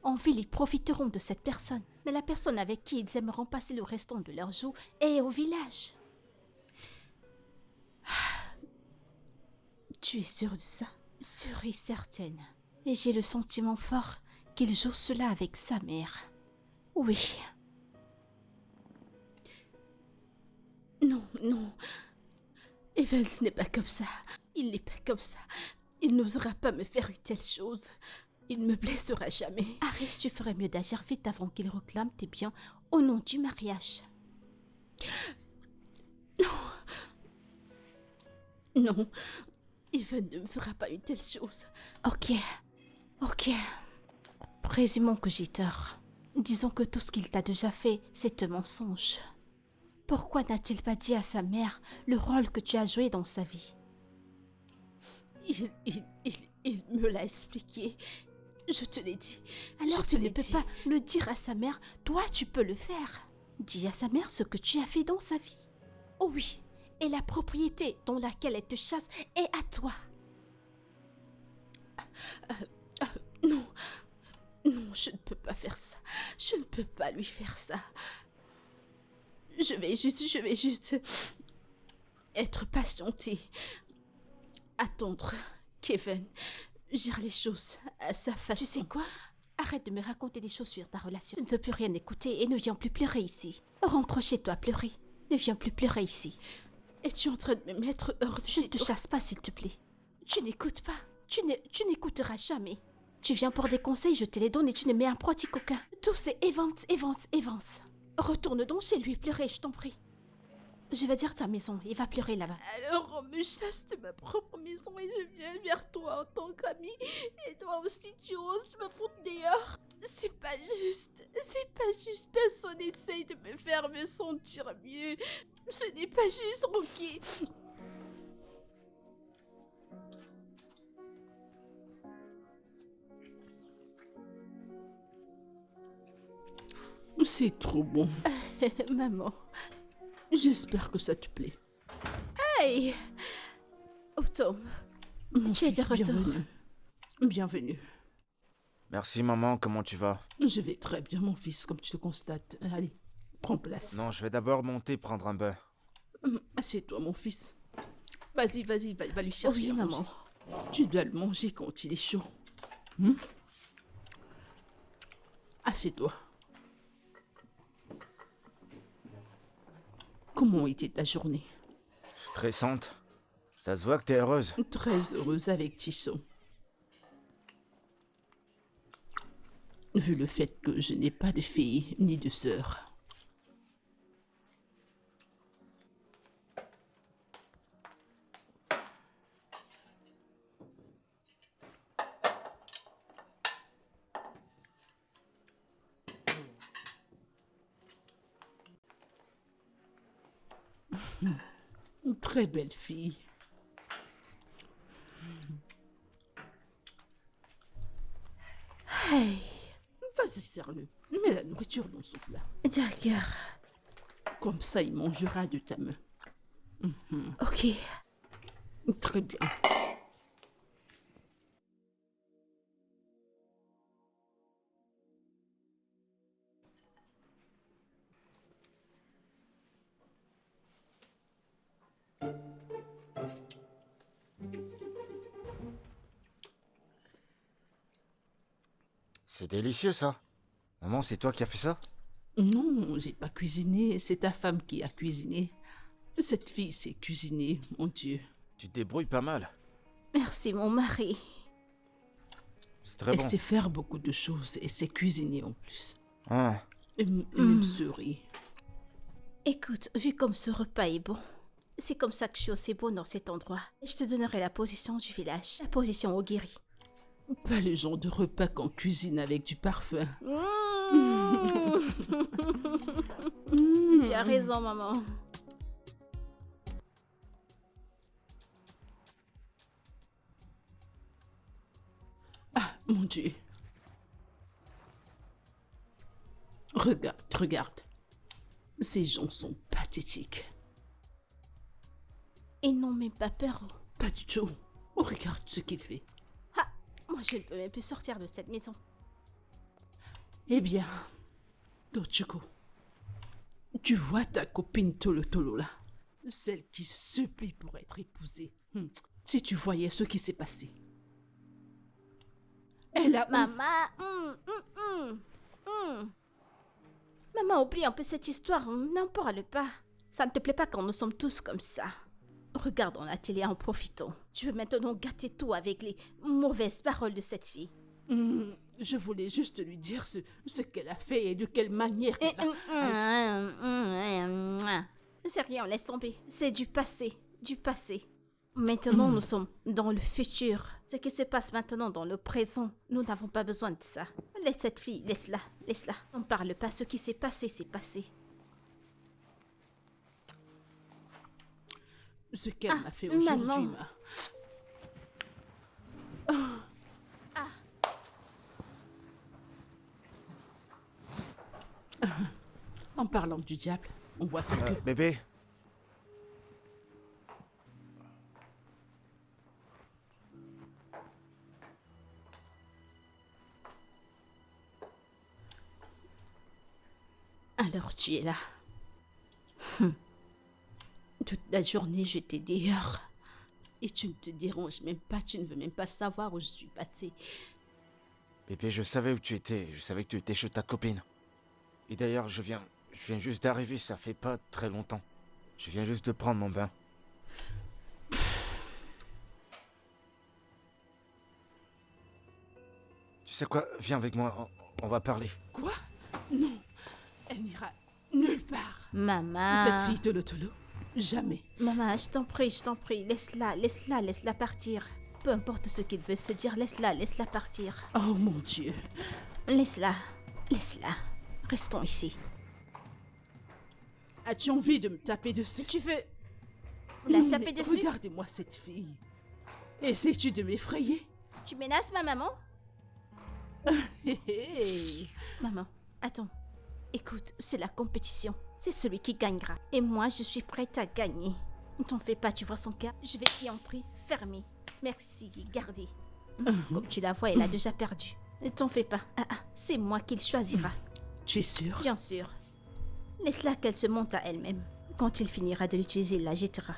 En ville, ils profiteront de cette personne. Mais la personne avec qui ils aimeront passer le restant de leur jour est au village. Tu es sûre de ça? Sûre et certaine. Et j'ai le sentiment fort qu'il joue cela avec sa mère. Oui. Non, non. Evans n'est pas comme ça. Il n'est pas comme ça. Il n'osera pas me faire une telle chose. Il ne me blessera jamais. Aris, tu ferais mieux d'agir vite avant qu'il réclame tes biens au nom du mariage. Non. Evan ne me fera pas une telle chose. Ok. Présumons que j'ai tort. Disons que tout ce qu'il t'a déjà fait, c'est un mensonge. Pourquoi n'a-t-il pas dit à sa mère le rôle que tu as joué dans sa vie? Il me l'a expliqué. Je te l'ai dit. Alors Je te s'il ne l'ai peut dit. pas le dire à sa mère, toi tu peux le faire. Dis à sa mère ce que tu as fait dans sa vie. Oh oui, et la propriété dans laquelle elle te chasse est à toi. Non, non, je ne peux pas faire ça. Je ne peux pas lui faire ça. Je vais juste être patientée. Attendre Kevin gère les choses à sa façon. Tu sais quoi? Arrête de me raconter des choses sur ta relation. Je ne veux plus rien écouter et ne viens plus pleurer ici. Rentre chez toi pleurer. Ne viens plus pleurer ici. Es-tu en train de me mettre hors de Je chez ne te toi? chasse pas, s'il te plaît. Tu n'écoutes pas. Tu n'écouteras jamais. Tu viens pour des conseils, je te les donne et tu ne mets un pratique aucun. Tout c'est Evans. Retourne donc chez lui pleurer, je t'en prie. Je vais dire ta maison, il va pleurer là-bas. Alors on me chasse de ma propre maison et je viens vers toi en tant qu'ami. Et toi aussi tu oses me foutre dehors. C'est pas juste. C'est pas juste. Personne essaye de me faire me sentir mieux. Ce n'est pas juste, Rocky. C'est trop bon. Maman. J'espère que ça te plaît. Hey! Oh Tom, Mon tu es de fils, retour. bienvenue. Bienvenue. Merci maman, comment tu vas? Je vais très bien, mon fils, comme tu le constates. Allez, prends place. Non, je vais d'abord monter prendre un bain. Assieds-toi, mon fils. Vas-y, va lui chercher. Oui, à maman. manger. Tu dois le manger quand il est chaud. Assieds-toi. Comment était ta journée? Stressante? Ça se voit que t'es heureuse. Très heureuse avec Tissot. Vu le fait que je n'ai pas de fille ni de sœur. Une très belle fille. Hey, Vas-y, serre-le. Mets la nourriture dans son plat. d'accord. Comme ça, il mangera de ta main. Ok. Très bien. C'est délicieux ça. Maman, c'est toi qui as fait ça? Non, j'ai pas cuisiné. C'est ta femme qui a cuisiné. Cette fille sait cuisiner, mon Dieu. Tu te débrouilles pas mal. Merci, mon mari. C'est très Elle bon. sait faire beaucoup de choses et sait cuisiner en plus. Ah, Et même sourit. Écoute, vu comme ce repas est bon, c'est comme ça que je suis aussi bon dans cet endroit. Je te donnerai la position du village, la position au guéri. Pas le genre de repas qu'on cuisine avec du parfum. Tu as raison, maman. Ah, mon Dieu. Regarde. Ces gens sont pathétiques. Ils n'ont même pas peur. Pas du tout. Regarde ce qu'il fait. Ah, moi je ne peux même plus sortir de cette maison. Eh bien, Tochiko, tu vois ta copine Tolo là, celle qui supplie pour être épousée. Si tu voyais ce qui s'est passé. Elle a osé- Maman, Maman, oublie un peu cette histoire, n'en parle pas. Ça ne te plaît pas quand nous sommes tous comme ça. Regardons la télé en profitant. Tu veux maintenant gâter tout avec les mauvaises paroles de cette fille. Je voulais juste lui dire ce qu'elle a fait et de quelle manière elle a... C'est rien, laisse tomber. C'est du passé. Maintenant, nous sommes dans le futur. Ce qui se passe maintenant dans le présent, nous n'avons pas besoin de ça. Laisse cette fille, laisse-la, laisse-la. On ne parle pas, ce qui s'est passé, c'est passé. Ce qu'elle m'a fait maman. aujourd'hui m'a... En parlant du diable, on voit ça que... Bébé. Alors tu es là. Toute la journée, je t'ai dehors. Et tu ne te déranges même pas, tu ne veux même pas savoir où je suis passée. Bébé, je savais où tu étais. Je savais que tu étais chez ta copine. Et d'ailleurs, je viens juste d'arriver, ça fait pas très longtemps. Je viens juste de prendre mon bain. Tu sais quoi? Viens avec moi, on va parler. Quoi? Non, elle n'ira nulle part. Maman. Cette fille Tolo, jamais. Maman, je t'en prie, laisse-la partir. Peu importe ce qu'il veut se dire, laisse-la partir. Oh mon Dieu. Laisse-la. Restons ici. As-tu envie de me taper dessus? Tu veux la Non, taper mais dessus? Regardez-moi cette fille. Essaies-tu de m'effrayer? Tu menaces ma maman? Hé hé. Maman, attends. Écoute, c'est la compétition. C'est celui qui gagnera. Et moi, je suis prête à gagner. Ne t'en fais pas, tu vois son cœur? Je vais y entrer, fermé. Merci, gardé. Comme tu la vois, elle a déjà perdu. Ne t'en fais pas. C'est moi qu'il choisira. Tu es sûre? Bien sûr. Laisse-la qu'elle se monte à elle-même. Quand il finira de l'utiliser, il la jettera.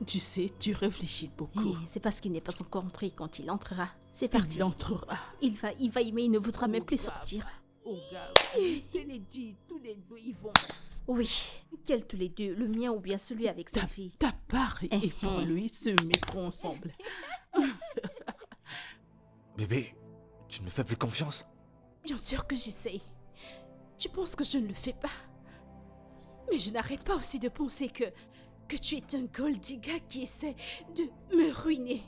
Tu sais, tu réfléchis beaucoup. C'est parce qu'il n'est pas encore entré quand il entrera. C'est parti. Il entrera. Il va aimer, il ne voudra même plus sortir. Oh gars, je te l'ai dit, tous les deux ils vont. Oui, quels tous les deux, le mien ou bien celui avec cette fille? Ta part et pour lui se mettront ensemble. Bébé, tu ne me fais plus confiance? Bien sûr que j'essaye. Tu penses que je ne le fais pas? Mais je n'arrête pas aussi de penser que tu es un gold digger qui essaie de me ruiner.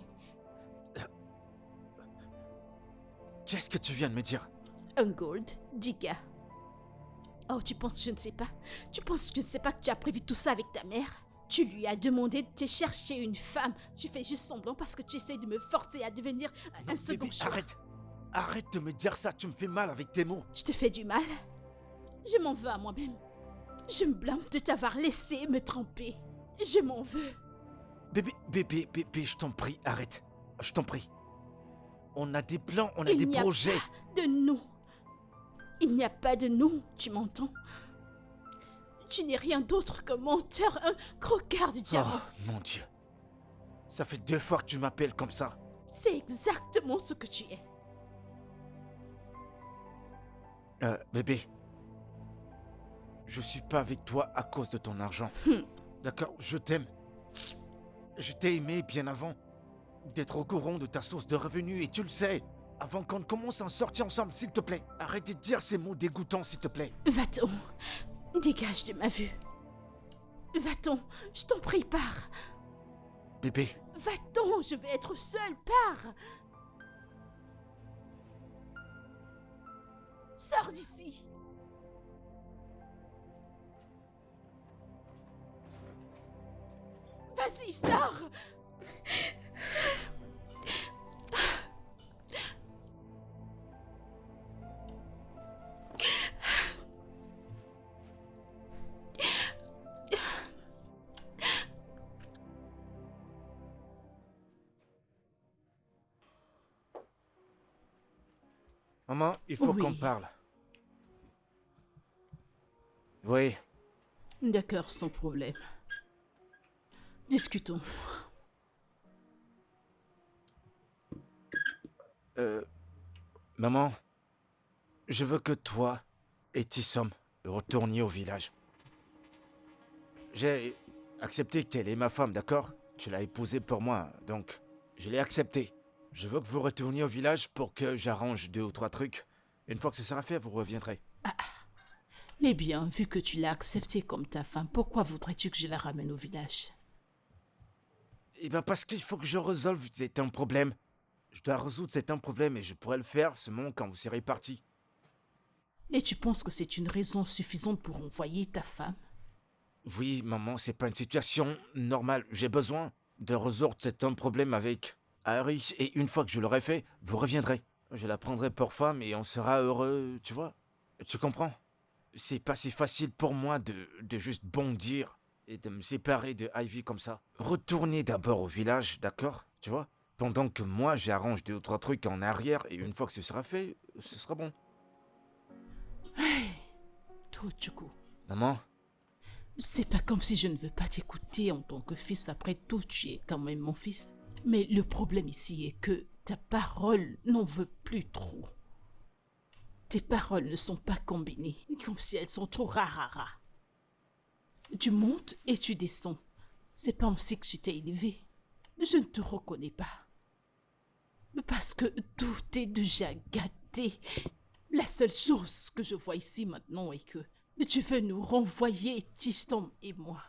Qu'est-ce que tu viens de me dire? Un gold digger. Oh, tu penses que je ne sais pas? Tu penses que je ne sais pas que tu as prévu tout ça avec ta mère? Tu lui as demandé de te chercher une femme. Tu fais juste semblant parce que tu essaies de me forcer à devenir un second Bébé, choix. arrête de me dire ça, tu me fais mal avec tes mots. Je te fais du mal? Je m'en veux à moi-même. Je me blâme de t'avoir laissé me tromper. Je m'en veux. Bébé, je t'en prie, arrête. Je t'en prie. On a des plans, on a Il des n'y a projets. pas de nous. Il n'y a pas de nous, tu m'entends? Tu n'es rien d'autre qu'un menteur, un croqueur du diamant. Oh, mon Dieu. Ça fait 2 fois que tu m'appelles comme ça. C'est exactement ce que tu es. Bébé. Je suis pas avec toi à cause de ton argent. D'accord, je t'aime. Je t'ai aimé bien avant d'être au courant de ta source de revenus et tu le sais. Avant qu'on ne commence à en sortir ensemble, s'il te plaît. Arrête de dire ces mots dégoûtants, s'il te plaît. Va-t'en. Dégage de ma vue. Va-t'en. Je t'en prie, pars. Bébé. Va-t'en, je vais être seule, pars. Sors d'ici. Vas-y, sors. Maman, il faut Oui. qu'on parle. Oui. D'accord, sans problème. Discutons. Maman, je veux que toi et Tissom retourniez au village. J'ai accepté qu'elle est ma femme, d'accord? Tu l'as épousée pour moi, donc je l'ai acceptée. Je veux que vous retourniez au village pour que j'arrange 2 ou 3 trucs. Une fois que ce sera fait, vous reviendrez. Eh bien, vu que tu l'as acceptée comme ta femme, pourquoi voudrais-tu que je la ramène au village? Eh ben parce qu'il faut que je résolve un problème. Je dois résoudre certains problèmes et je pourrais le faire seulement quand vous serez parti. Et tu penses que c'est une raison suffisante pour envoyer ta femme? Oui, maman, c'est pas une situation normale. J'ai besoin de résoudre certains problèmes avec Harry. Et une fois que je l'aurai fait, vous reviendrez. Je la prendrai pour femme et on sera heureux, tu vois? Tu comprends? C'est pas si facile pour moi de juste bondir et de me séparer de Ivy comme ça. Retournez d'abord au village, d'accord? Tu vois? Pendant que moi, j'arrange deux ou trois trucs en arrière et une fois que ce sera fait, ce sera bon. Tochiko, Maman? c'est pas comme si je ne veux pas t'écouter en tant que fils. Après tout, tu es quand même mon fils. Mais le problème ici est que ta parole n'en veut plus trop. Tes paroles ne sont pas combinées, comme si elles sont trop rarara. Tu montes et tu descends. C'est pas ainsi que je t'ai élevé. Je ne te reconnais pas. Parce que tout est déjà gâté. La seule chose que je vois ici maintenant est que tu veux nous renvoyer, Tristan et moi.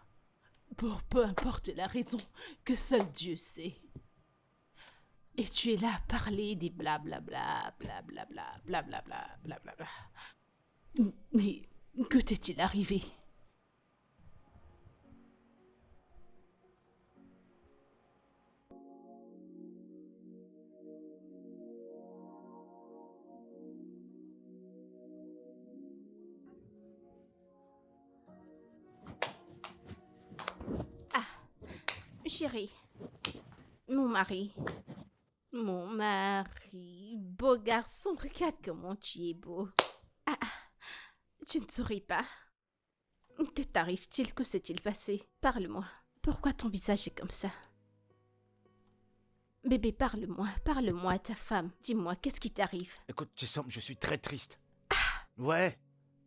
Pour peu importe la raison que seul Dieu sait. Et tu es là à parler des blablabla, blablabla, blablabla, blablabla. Mais que t'est-il arrivé? Chérie, mon mari, beau garçon, regarde comment tu es beau. Tu ne souris pas. Que t'arrive-t-il? Que s'est-il passé? Parle-moi. Pourquoi ton visage est comme ça? Bébé, parle-moi à ta femme. Dis-moi, qu'est-ce qui t'arrive? Écoute, Jessom, je suis très triste. Ouais,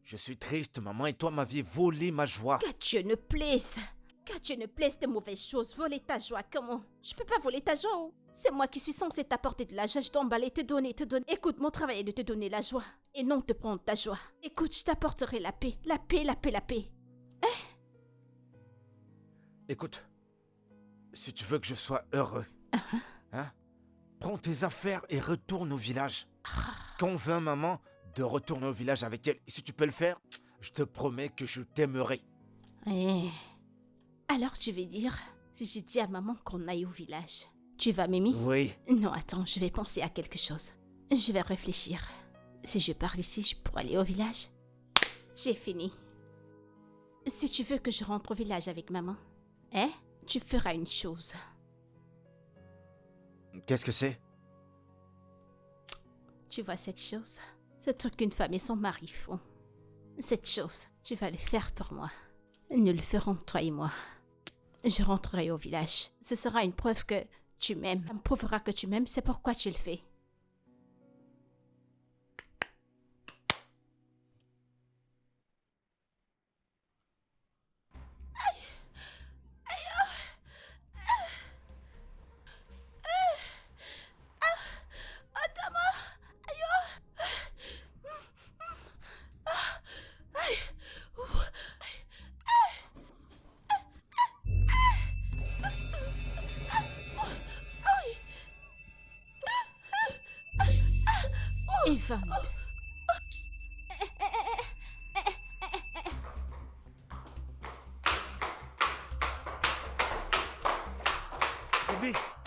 je suis triste. Maman et toi m'aviez volé ma joie. Qu'à Dieu ne plaise. Qu'à Dieu ne plaise de mauvaises choses. Voler ta joie, comment? Je peux pas voler ta joie. C'est moi qui suis censée t'apporter de la joie. Je t'emballer, te donner. Écoute, mon travail est de te donner la joie. Et non de prendre ta joie. Écoute, je t'apporterai la paix. La paix, la paix, la paix. Écoute, si tu veux que je sois heureux, hein, prends tes affaires et retourne au village. Convainc maman de retourner au village avec elle. Et si tu peux le faire, je te promets que je t'aimerai. Alors tu veux dire, si je dis à maman qu'on aille au village, tu vas, Mimi? Oui. Non, attends, je vais penser à quelque chose. Je vais réfléchir. Si je pars d'ici, je pourrais aller au village. J'ai fini. Si tu veux que je rentre au village avec maman, tu feras une chose. Qu'est-ce que c'est? Tu vois cette chose? Ce truc qu'une femme et son mari font. Cette chose, tu vas le faire pour moi. Nous le ferons, toi et moi. Je rentrerai au village. Ce sera une preuve que tu m'aimes. Ça me prouvera que tu m'aimes, c'est pourquoi tu le fais. Evan.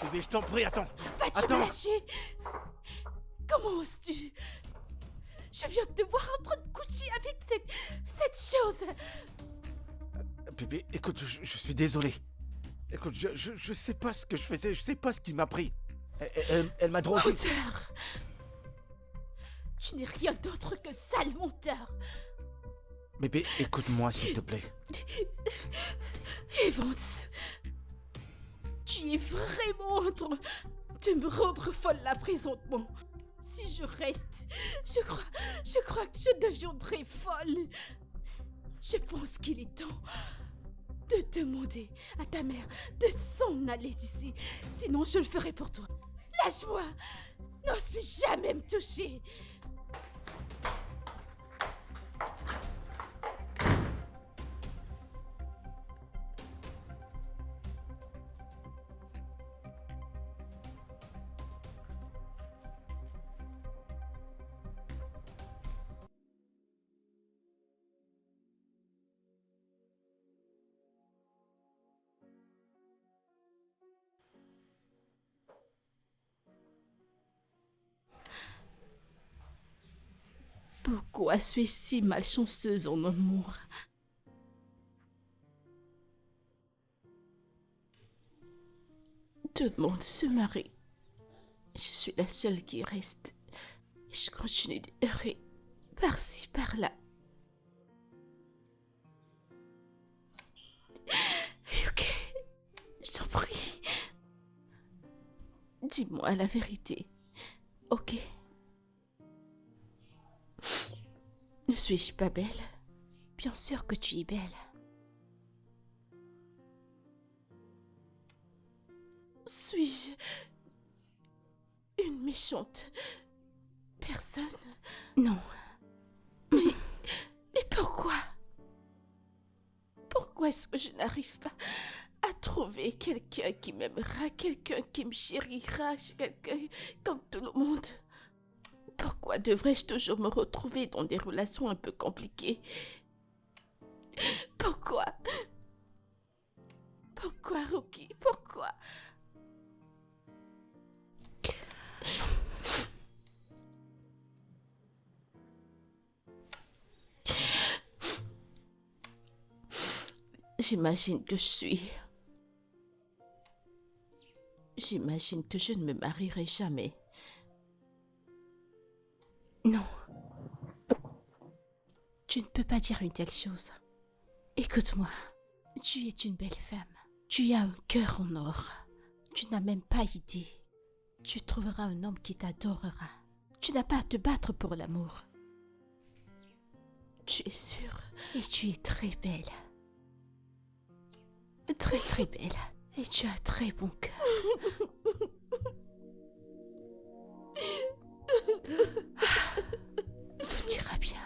Bébé, je t'en prie, attends. Vas-tu me lâcher? Comment oses-tu? Je viens de te voir en train de coucher avec cette chose. Bébé, écoute, je suis désolé. Écoute, je sais pas ce que je faisais, je sais pas ce qui m'a pris. Elle m'a drogué. Menteur! Tu n'es rien d'autre que sale menteur. Bébé, écoute-moi s'il te plaît. Evans, tu es vraiment en train de me rendre folle là présentement. Si je reste, je crois que je deviendrai folle. Je pense qu'il est temps de demander à ta mère de s'en aller d'ici. Sinon, je le ferai pour toi. Lâche-moi! N'ose plus jamais me toucher! Pourquoi suis-je si malchanceuse en amour? Tout le monde se marie. Je suis la seule qui reste. Je continue d'errer par-ci, par-là. Ok, je t'en prie. Dis-moi la vérité, ok? Ne suis-je pas belle? Bien sûr que tu es belle. Suis-je une méchante personne? Non. Mais pourquoi? Pourquoi est-ce que je n'arrive pas à trouver quelqu'un qui m'aimera, quelqu'un qui me chérira, quelqu'un comme tout le monde? Pourquoi devrais-je toujours me retrouver dans des relations un peu compliquées? Pourquoi? Pourquoi, Rocky? Pourquoi? J'imagine que je ne me marierai jamais. Non. Tu ne peux pas dire une telle chose. Écoute-moi, tu es une belle femme. Tu as un cœur en or. Tu n'as même pas idée. Tu trouveras un homme qui t'adorera. Tu n'as pas à te battre pour l'amour. Tu es sûre. Et tu es très belle. Très très belle. Et tu as très bon cœur. Tout ira bien.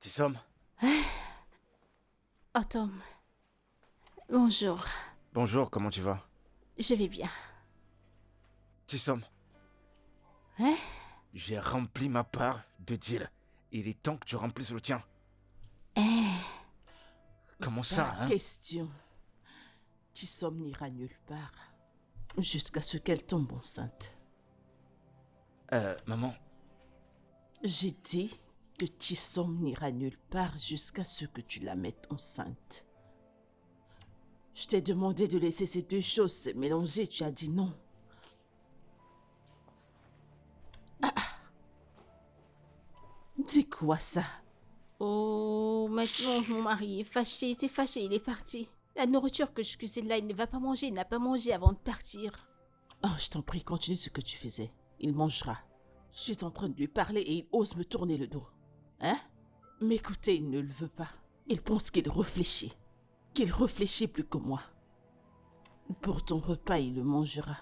Tissom? Oh Tom. Bonjour. Bonjour, comment tu vas? Je vais bien. Tissom? Hein? J'ai rempli ma part de deal. Il est temps que tu remplisses le tien. Comment ça, hein? Question. Tissom n'ira nulle part. Jusqu'à ce qu'elle tombe enceinte. Maman, J'ai dit que Tissom n'ira nulle part jusqu'à ce que tu la mettes enceinte. Je t'ai demandé de laisser ces deux choses se mélanger, tu as dit non. Dis quoi ça? Oh, maintenant mon mari est fâché, c'est fâché, il est parti. La nourriture que je cuisine là, il ne va pas manger, il n'a pas mangé avant de partir. Oh, je t'en prie, continue ce que tu faisais. Il mangera. Je suis en train de lui parler et il ose me tourner le dos. Hein? M'écouter, il ne le veut pas. Il pense qu'il réfléchit. Qu'il réfléchit plus que moi. Pour ton repas, il le mangera.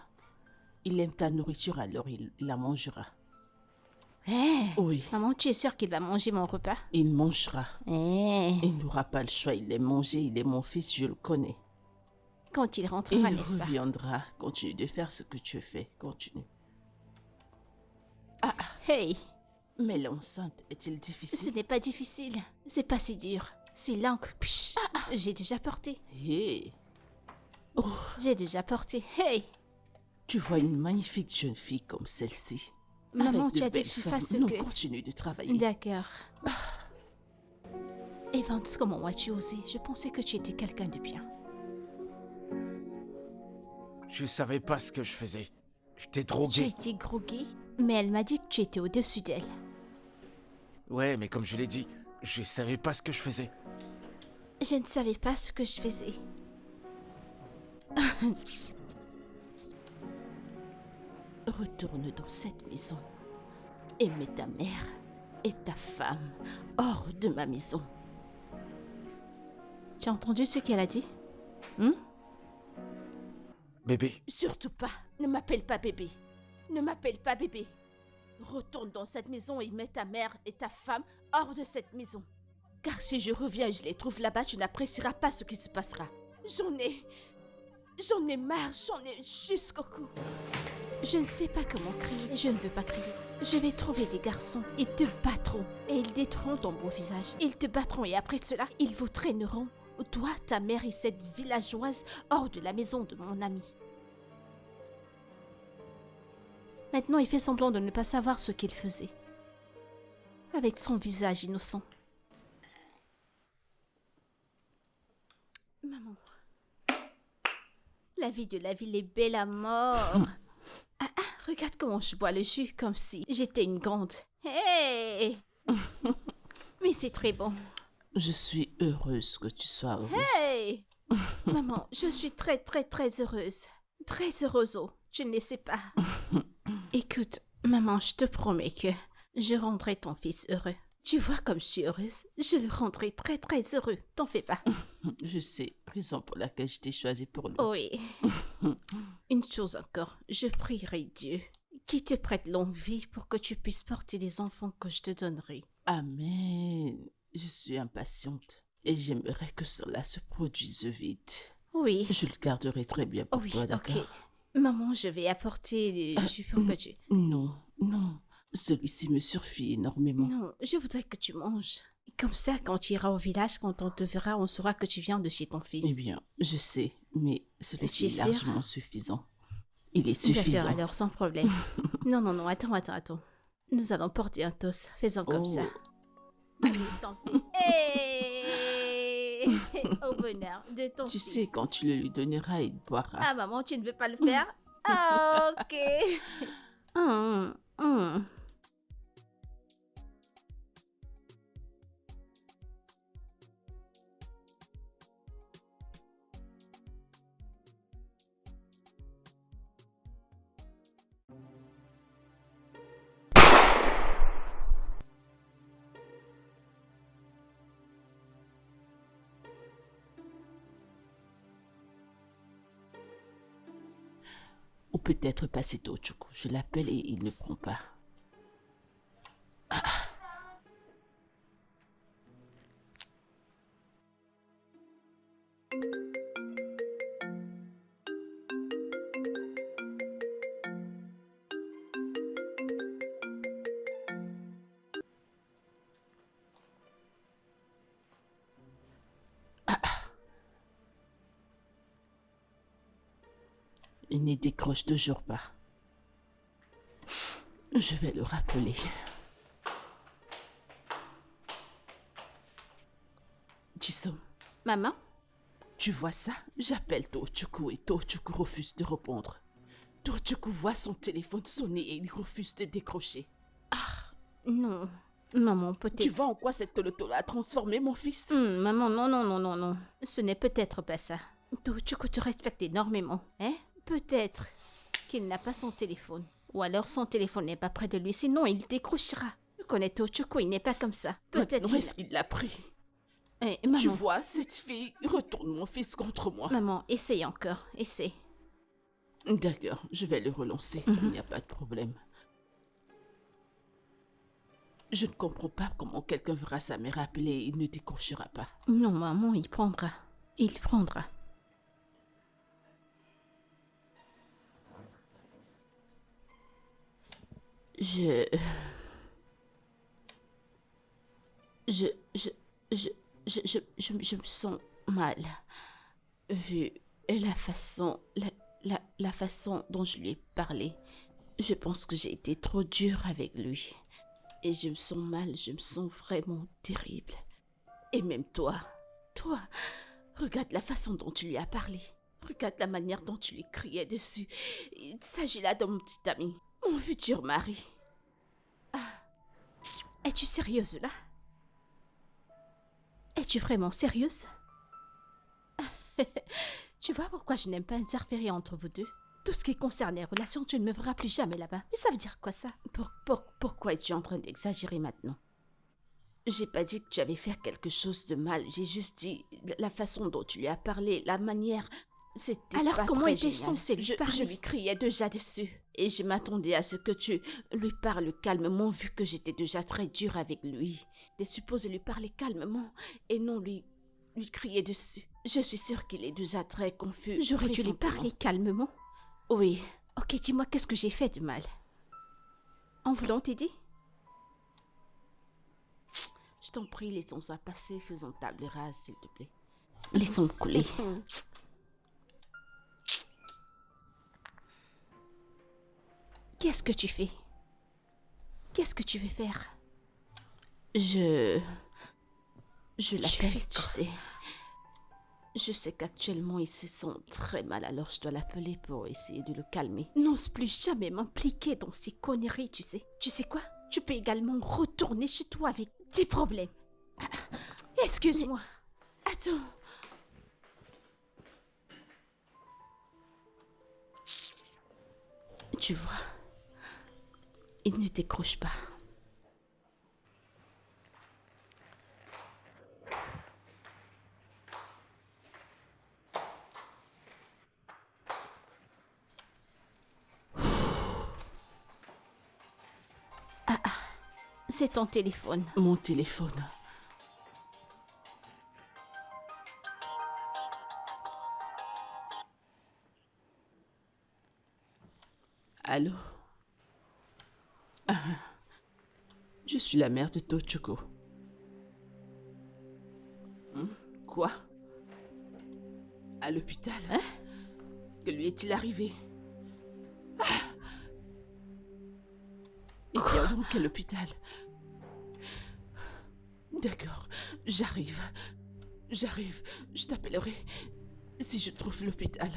Il aime ta nourriture, alors il la mangera. Oui, Maman, tu es sûre qu'il va manger mon repas? il mangera. Eh, Il n'aura pas le choix, il aime manger, il est mon fils, je le connais. quand il Et rentrera, il n'est-ce pas? reviendra. Continue de faire ce que tu fais. Continue. Hey, Mais l'enceinte est-il ce difficile? n'est pas difficile. C'est pas si dur. Si l'encre, j'ai déjà porté. Hey, J'ai déjà porté. Hey, tu vois une magnifique jeune fille comme celle-ci. maman, Avec de tu as dit belles que je formes. fasse ce Non, que... continue de travailler. D'accord. Evans, comment as-tu osé? Je pensais que tu étais quelqu'un de bien. Je savais pas ce que je faisais. J'étais Tu as drogué. été groggy, mais elle m'a dit que tu étais au-dessus d'elle. Ouais, mais comme je l'ai dit, je savais pas ce que je faisais. Je ne savais pas ce que je faisais. Retourne dans cette maison et mets ta mère et ta femme hors de ma maison. Tu as entendu ce qu'elle a dit? Bébé, Surtout pas, ne m'appelle pas bébé. Ne m'appelle pas bébé. Retourne dans cette maison et mets ta mère et ta femme hors de cette maison. Car si je reviens et je les trouve là-bas, tu n'apprécieras pas ce qui se passera. J'en ai marre, j'en ai jusqu'au cou. Je ne sais pas comment crier. Je ne veux pas crier. Je vais trouver des garçons. Ils te battront. Et ils détruiront ton beau visage. Ils te battront et après cela, ils vous traîneront. Toi, ta mère et cette villageoise hors de la maison de mon ami. Maintenant, il fait semblant de ne pas savoir ce qu'il faisait. Avec son visage innocent. Maman. La vie de la ville est belle à mort. Regarde comment je bois le jus, comme si j'étais une grande. Hey! Mais c'est très bon. Je suis heureuse que tu sois heureuse. Hey! Maman, je suis très, très, très heureuse. Très heureuse, oh. Tu ne le sais pas. Écoute, maman, je te promets que je rendrai ton fils heureux. Tu vois comme je suis heureuse. Je le rendrai très, très heureux. T'en fais pas. Je sais, raison pour laquelle je t'ai choisi pour lui. Oui. Une chose encore, je prierai Dieu qui te prête longue vie pour que tu puisses porter les enfants que je te donnerai. Amen. Je suis impatiente et j'aimerais que cela se produise vite. Oui. Je le garderai très bien pour Oui, toi, ok. d'accord? Maman, je vais apporter du jus pour que tu... Non, non. Celui-ci me suffit énormément. Non, je voudrais que tu manges. Comme ça, quand tu iras au village, quand on te verra, on saura que tu viens de chez ton fils. Eh bien, je sais, mais celui-ci Tu es est sûre? largement suffisant. Il est D'accord, suffisant. alors sans problème. Non, attends. Nous allons porter un toast. Faisons comme ça. Allez, santé. Hey! Au bonheur de ton Tu fils. sais, quand tu le lui donneras, il boira. Ah, maman, tu ne veux pas le faire? Ah, ok. Hum, hum. Ou peut-être passer au Chuku. Je l'appelle et il ne prend pas. Il ne décroche toujours pas. Je vais le rappeler. Jisom, Maman? tu vois ça? J'appelle Tochuku et Tochuku refuse de répondre. Tochuku voit son téléphone sonner et il refuse de décrocher. Non. Maman, Tu peut-être... vois en quoi cette tolotola a transformé mon fils? Maman, non. Ce n'est peut-être pas ça. Tochuku te respecte énormément, hein? Peut-être qu'il n'a pas son téléphone. Ou alors son téléphone n'est pas près de lui, sinon il décrochera. Je connais Tochuku, il n'est pas comme ça. Peut-être Maintenant, est-ce qu'il l'a pris? Maman, Tu vois, cette fille retourne mon fils contre moi. maman, essaye encore, essaye. D'accord, je vais le relancer. Il n'y a pas de problème. Je ne comprends pas comment quelqu'un verra sa mère appeler et il ne décrochera pas. Non, maman, il prendra. Il prendra. Je... Je... Je... Je me sens mal. Vu la façon... La façon dont je lui ai parlé. Je pense que j'ai été trop dure avec lui. Et je me sens mal, je me sens vraiment terrible. Et même toi, regarde la façon dont tu lui as parlé. Regarde la manière dont tu lui criais dessus. Il s'agit là de mon petit ami, mon futur mari. Es-tu sérieuse là? Es-tu vraiment sérieuse? Tu vois pourquoi je n'aime pas interférer entre vous deux? Tout ce qui concerne les relations, tu ne me verras plus jamais là-bas. Mais ça veut dire quoi ça? Pourquoi es-tu en train d'exagérer maintenant? J'ai pas dit que tu avais fait quelque chose de mal. J'ai juste dit la façon dont tu lui as parlé, la manière... C'était Alors pas comment très étais-je génial. censée lui parler? Je lui criais déjà dessus. Et je m'attendais à ce que tu lui parles calmement vu que j'étais déjà très dure avec lui. T'es supposé lui parler calmement et non lui crier dessus. Je suis sûre qu'il est déjà très confus. J'aurais dû lui présentement. parler calmement. Oui. Ok, dis-moi, qu'est-ce que j'ai fait de mal? En voulant t'aider? Je t'en prie, laissons ça passer, faisons table rase, s'il te plaît. Laissons couler. Qu'est-ce que tu fais? Qu'est-ce que tu veux faire? Je l'appelle, fais tu quoi? sais. Je sais qu'actuellement, il se sent très mal, alors je dois l'appeler pour essayer de le calmer. N'ose plus jamais m'impliquer dans ces conneries, tu sais. Tu sais quoi? Tu peux également retourner chez toi avec tes problèmes. Excuse-moi. Attends. Tu vois, il ne décroche pas. C'est ton téléphone. Mon téléphone. Allô? Je suis la mère de Tochoko. Quoi? À l'hôpital? Hein? Que lui est-il arrivé? Et viens donc à l'hôpital. D'accord, j'arrive. Je t'appellerai si je trouve l'hôpital.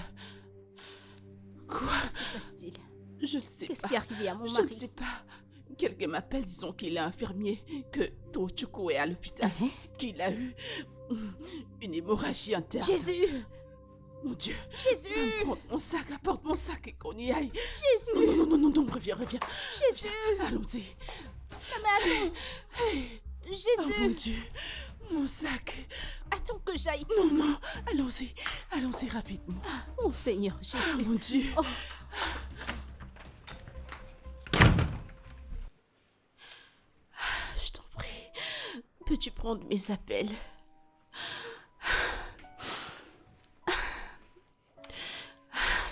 Quoi? Que se passe-t-il? Je ne sais Qu'est-ce pas. qui est arrivé à mon Je mari? ne sais pas. Quelqu'un m'appelle, disons qu'il est infirmier, que Tochoko est à l'hôpital, qu'il a eu une hémorragie interne. Jésus! Mon Dieu! Jésus! Va me prendre mon sac, apporte mon sac et qu'on y aille. Jésus! Non, reviens. Jésus! Viens, allons-y. Mais attends! Oh Jésus! mon Dieu! Mon sac! Attends que j'aille. Non, allons-y rapidement. Mon Seigneur Oh Jésus! mon Dieu! Oh. Je t'en prie, peux-tu prendre mes appels?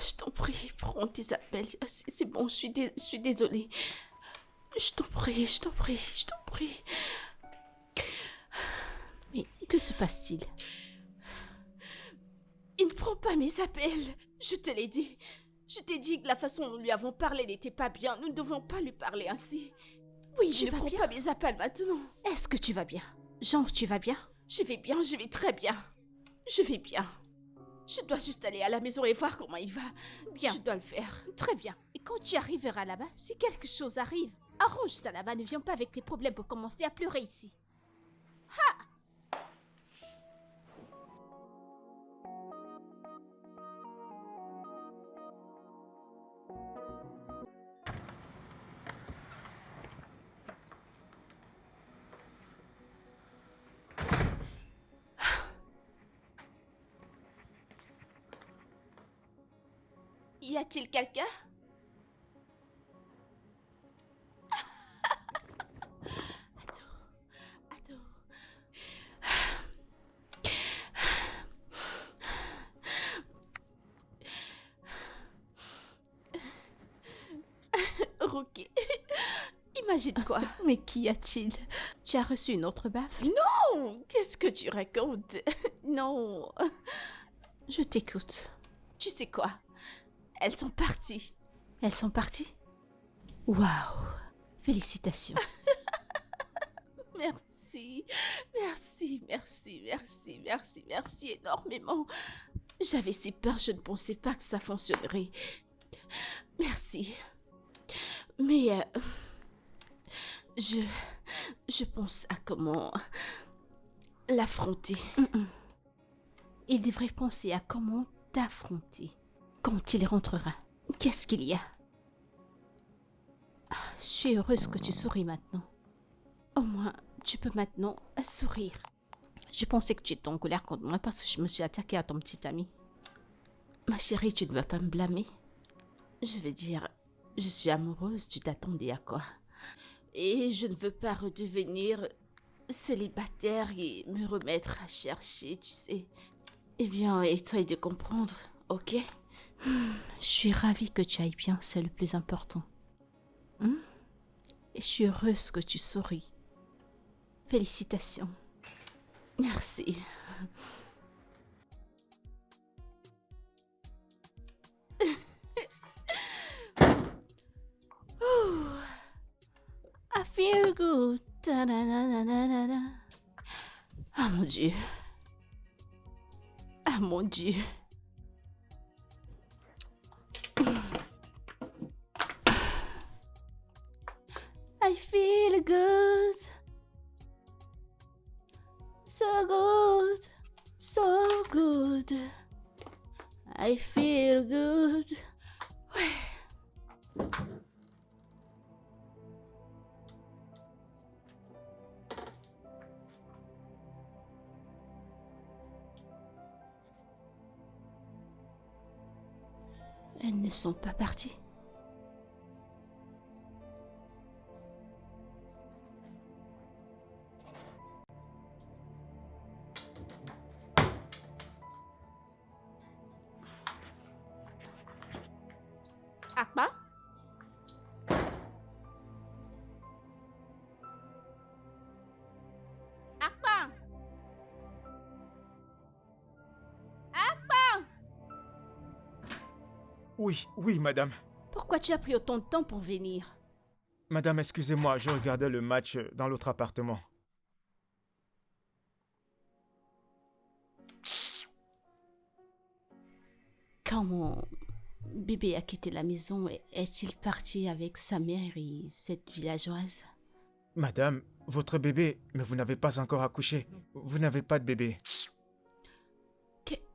Je t'en prie, prends tes appels. C'est bon, je suis désolée. Je t'en prie. Mais que se passe-t-il? Il ne prend pas mes appels. Je te l'ai dit. Je t'ai dit que la façon dont nous lui avons parlé n'était pas bien. Nous ne devons pas lui parler ainsi. Oui, je ne prends pas mes appels maintenant. Est-ce que tu vas bien? Genre, tu vas bien? Je vais bien, je vais très bien. Je vais bien. Je dois juste aller à la maison et voir comment il va. Bien. Je dois le faire. Très bien. Et quand tu arriveras là-bas, si quelque chose arrive, arrange ça là-bas. Ne viens pas avec tes problèmes pour commencer à pleurer ici. Y a-t-il quelqu'un? Attends. Ok. Imagine quoi? Mais qu'y a-t-il? Tu as reçu une autre baffe? Oh, qu'est-ce que tu racontes? Non. Je t'écoute. Tu sais quoi? Elles sont parties. Elles sont parties? Waouh! Félicitations. Merci. Merci, merci, merci, merci, merci énormément. J'avais si peur, je ne pensais pas que ça fonctionnerait. Merci. Mais je pense à comment l'affronter. Il devrait penser à comment t'affronter. Quand il rentrera, qu'est-ce qu'il y a? Je suis heureuse que tu souris maintenant. Au moins, tu peux maintenant sourire. Je pensais que tu étais en colère contre moi parce que je me suis attaquée à ton petit ami. Ma chérie, tu ne vas pas me blâmer. Je veux dire, je suis amoureuse, tu t'attendais à quoi? Et je ne veux pas redevenir célibataire et me remettre à chercher, tu sais. Eh bien, essaye de comprendre, ok? Je suis ravie que tu ailles bien, c'est le plus important. Et je suis heureuse que tu souris. Félicitations. Merci. I feel good. Ta-da-da-da-da-da. Ah mon Dieu. Ah mon Dieu. I feel good. So good. So good. I feel good. Elles ne sont pas parties. Akpa? Akpa? Akpa? Oui, madame. Pourquoi tu as pris autant de temps pour venir? Madame, excusez-moi, je regardais le match dans l'autre appartement. Quand mon bébé a quitté la maison, est-il parti avec sa mère et cette villageoise? Madame, votre bébé, mais vous n'avez pas encore accouché. Vous n'avez pas de bébé.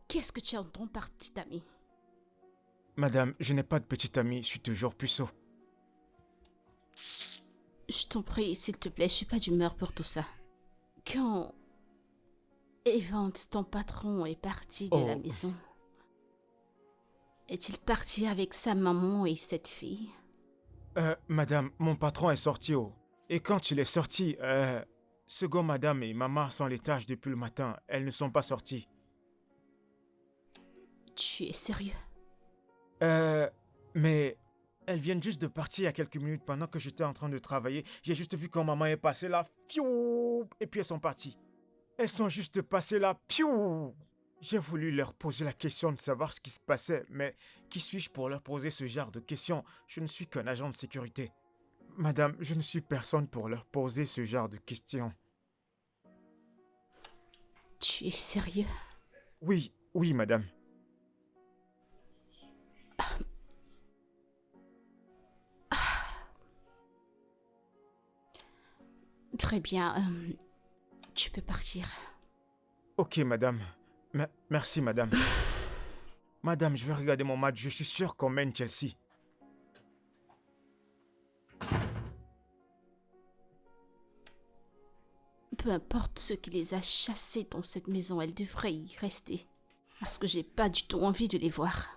Qu'est-ce que tu entends par petit ami? Madame, je n'ai pas de petite amie, je suis toujours puceau. Je t'en prie, s'il te plaît, je suis pas d'humeur pour tout ça. Quand Evans, ton patron, est parti de la maison, est-il parti avec sa maman et cette fille? Madame, mon patron est sorti Et quand il est sorti, second madame et maman sont à l'étage depuis le matin. Elles ne sont pas sorties. Tu es sérieux? Mais elles viennent juste de partir il y a quelques minutes pendant que j'étais en train de travailler. J'ai juste vu quand maman est passée là, fiou, et puis elles sont parties. Elles sont juste passées là, piou. J'ai voulu leur poser la question de savoir ce qui se passait, mais qui suis-je pour leur poser ce genre de questions? Je ne suis qu'un agent de sécurité. Madame, je ne suis personne pour leur poser ce genre de questions. Tu es sérieux? Oui, madame. Très bien, tu peux partir. Ok, madame. Merci, madame. Madame, je vais regarder mon match. Je suis sûr qu'on mène Chelsea. Peu importe ce qui les a chassés dans cette maison, elles devraient y rester. Parce que j'ai pas du tout envie de les voir.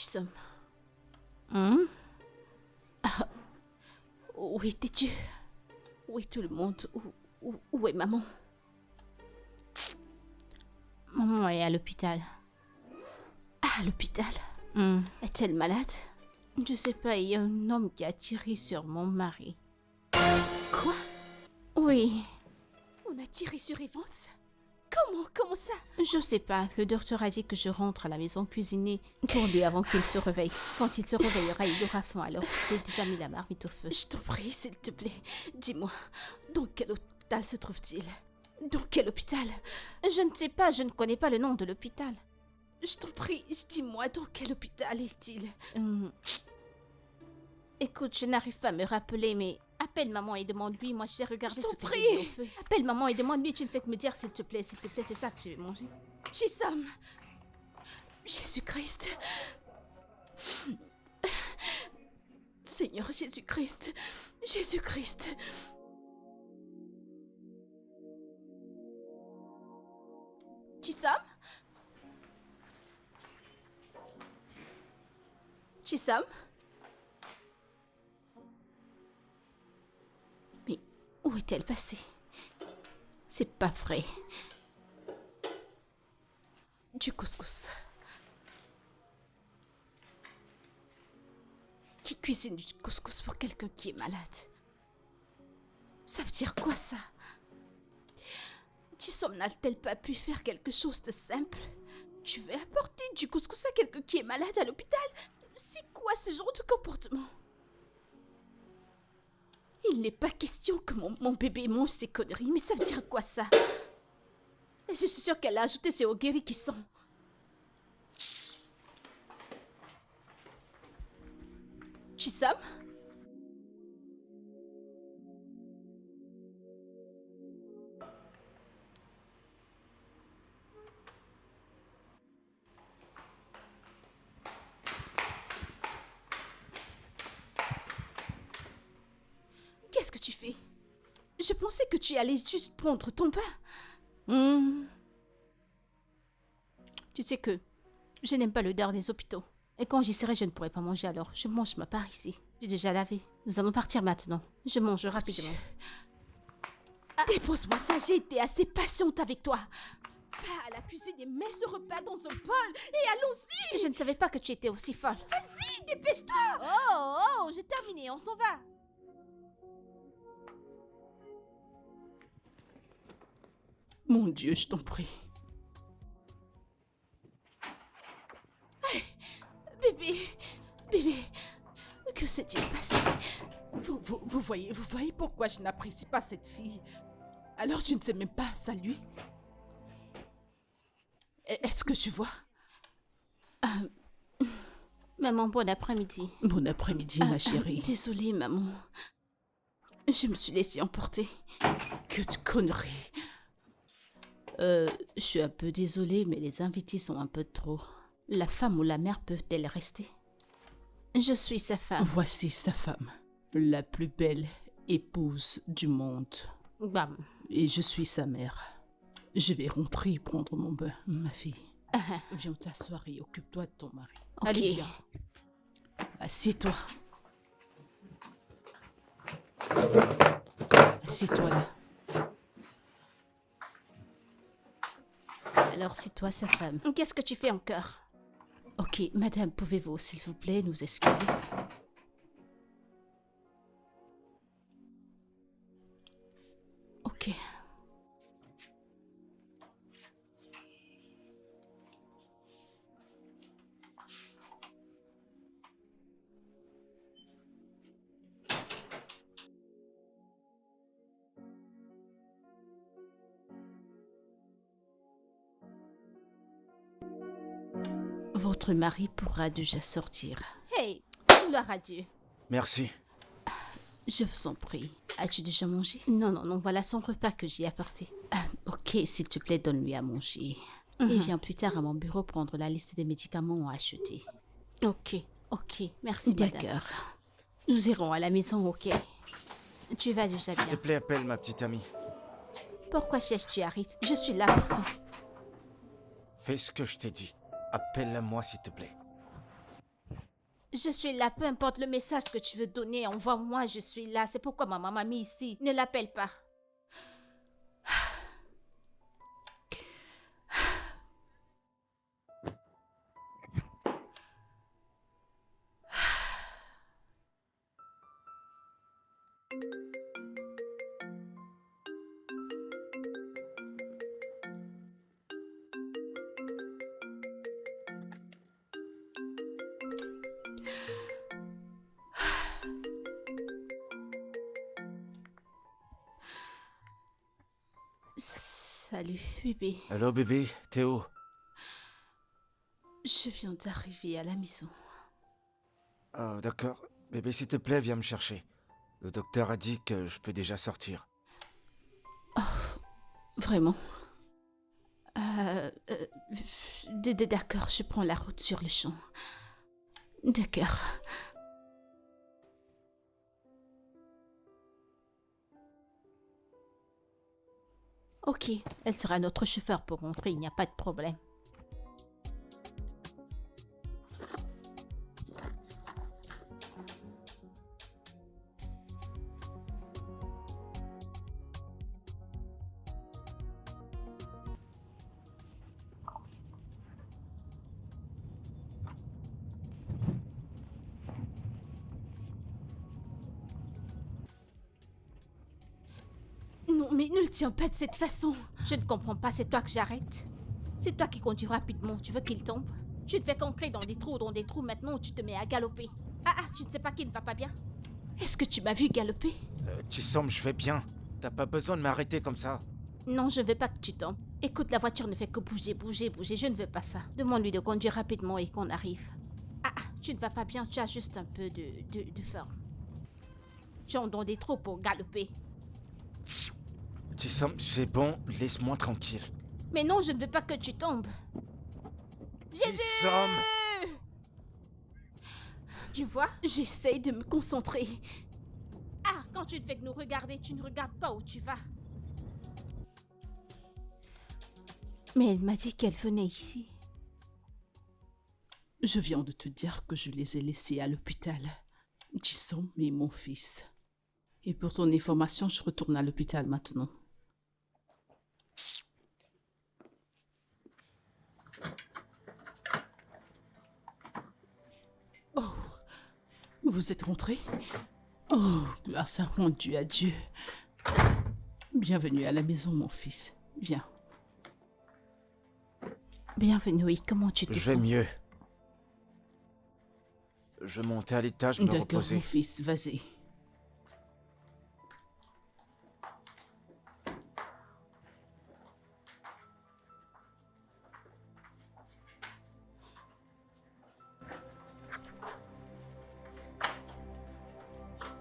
Chisom. Hum? Ah. Où étais-tu? Où est tout le monde? Où est maman? Maman est à l'hôpital. À l'hôpital? Est-elle malade? Je sais pas, il y a un homme qui a tiré sur mon mari. Quoi? Oui. On a tiré sur Evans? Comment ça? Je sais pas. Le docteur a dit que je rentre à la maison cuisiner pour lui avant qu'il se réveille. Quand il se réveillera, il aura faim. Alors, j'ai déjà mis la marmite au feu. Je t'en prie, s'il te plaît. Dis-moi, dans quel hôpital se trouve-t-il? Dans quel hôpital? Je ne sais pas, je ne connais pas le nom de l'hôpital. Je t'en prie, dis-moi, dans quel hôpital est-il? Écoute, je n'arrive pas à me rappeler, mais appelle maman et demande-lui. Moi, je vais regarder ce que j'ai mis au feu. Appelle maman et demande-lui. Tu ne fais que me dire, s'il te plaît, c'est ça que je vais manger. Chisom! Jésus-Christ! Seigneur Jésus-Christ! Jésus-Christ! Chisom? Chisom? Mais où est-elle passée? C'est pas vrai. Du couscous. Qui cuisine du couscous pour quelqu'un qui est malade? Ça veut dire quoi ça? Chisom n'a-t-elle pas pu faire quelque chose de simple? Tu veux apporter du couscous à quelqu'un qui est malade à l'hôpital? C'est quoi ce genre de comportement? Il n'est pas question que mon bébé mange ces conneries, mais ça veut dire quoi ça? Et je suis sûre qu'elle a ajouté ces ogiri qui sont... Chisom? Qu'est-ce que tu fais? Je pensais que tu allais juste prendre ton bain. Tu sais que je n'aime pas l'odeur des hôpitaux. Et quand j'y serai, je ne pourrai pas manger, alors je mange ma part ici. J'ai déjà lavé. Nous allons partir maintenant. Je mange rapidement. Dépose-moi ça, j'ai été assez patiente avec toi. Va à la cuisine et mets ce repas dans un bol et allons-y. Je ne savais pas que tu étais aussi folle. Vas-y, dépêche-toi. Oh, j'ai terminé, on s'en va. Mon Dieu, je t'en prie. Bébé, que s'est-il passé? Vous voyez pourquoi je n'apprécie pas cette fille. Alors je ne sais même pas saluer. Est-ce que tu vois? Maman, bon après-midi. Bon après-midi, ma chérie. Désolée, maman. Je me suis laissée emporter. Que de conneries. Je suis un peu désolée, mais les invités sont un peu trop. La femme ou la mère peuvent-elles rester? Je suis sa femme. Voici sa femme, la plus belle épouse du monde. Bam. Et je suis sa mère. Je vais rentrer prendre mon bain, ma fille. Viens t'asseoir et occupe-toi de ton mari. Okay. Allez, viens. Assieds-toi. Assieds-toi là. Alors c'est toi sa femme. Qu'est-ce que tu fais encore? Ok, madame, pouvez-vous, s'il vous plaît, nous excuser? Ok. Votre mari pourra déjà sortir. Hey, gloire à Dieu. Merci. Je vous en prie. As-tu déjà mangé? Non, voilà son repas que j'ai apporté. Ok, s'il te plaît, donne-lui à manger. Et viens plus tard à mon bureau prendre la liste des médicaments à acheter. Ok, merci madame. D'accord. Nous irons à la maison, ok? Tu vas déjà bien. S'il te plaît, appelle ma petite amie. Pourquoi cherches-tu Harris? Je suis là pour toi. Fais ce que je t'ai dit. Appelle-la moi, s'il te plaît. Je suis là, peu importe le message que tu veux donner, envoie-moi, je suis là. C'est pourquoi ma maman m'a mis ici. Ne l'appelle pas. Salut, bébé. Allô bébé, Théo. Je viens d'arriver à la maison. Ah, d'accord. Bébé, s'il te plaît, viens me chercher. Le docteur a dit que je peux déjà sortir. Vraiment? D'accord, je prends la route sur le champ. D'accord. Ok, elle sera notre chauffeur pour rentrer, il n'y a pas de problème. Non, mais ne le tiens pas de cette façon. Je ne comprends pas, c'est toi que j'arrête. C'est toi qui conduis rapidement, tu veux qu'il tombe? Tu te fais cancrer dans des trous, maintenant tu te mets à galoper. Ah, tu ne sais pas qu'il ne va pas bien? Est-ce que tu m'as vu galoper? Tu sembles, je vais bien. T'as pas besoin de m'arrêter comme ça. Non, je ne veux pas que tu tombes. Écoute, la voiture ne fait que bouger, je ne veux pas ça. Demande-lui de conduire rapidement et qu'on arrive. Tu ne vas pas bien, tu as juste un peu de forme. Tu entres dans des trous pour galoper. Tu sembles, c'est bon, laisse-moi tranquille. Mais non, je ne veux pas que tu tombes. Jésus! Tu vois, j'essaye de me concentrer. Quand tu ne fais que nous regarder, tu ne regardes pas où tu vas. Mais elle m'a dit qu'elle venait ici. Je viens de te dire que je les ai laissés à l'hôpital. Jissom et mon fils. Et pour ton information, je retourne à l'hôpital maintenant. Oh, vous êtes rentré? Oh, grâce rendue à Dieu. Bienvenue à la maison, mon fils. Viens. Bienvenue, oui. Comment tu te sens? Je vais mieux. Je montais à l'étage me reposer. D'accord, mon fils, vas-y.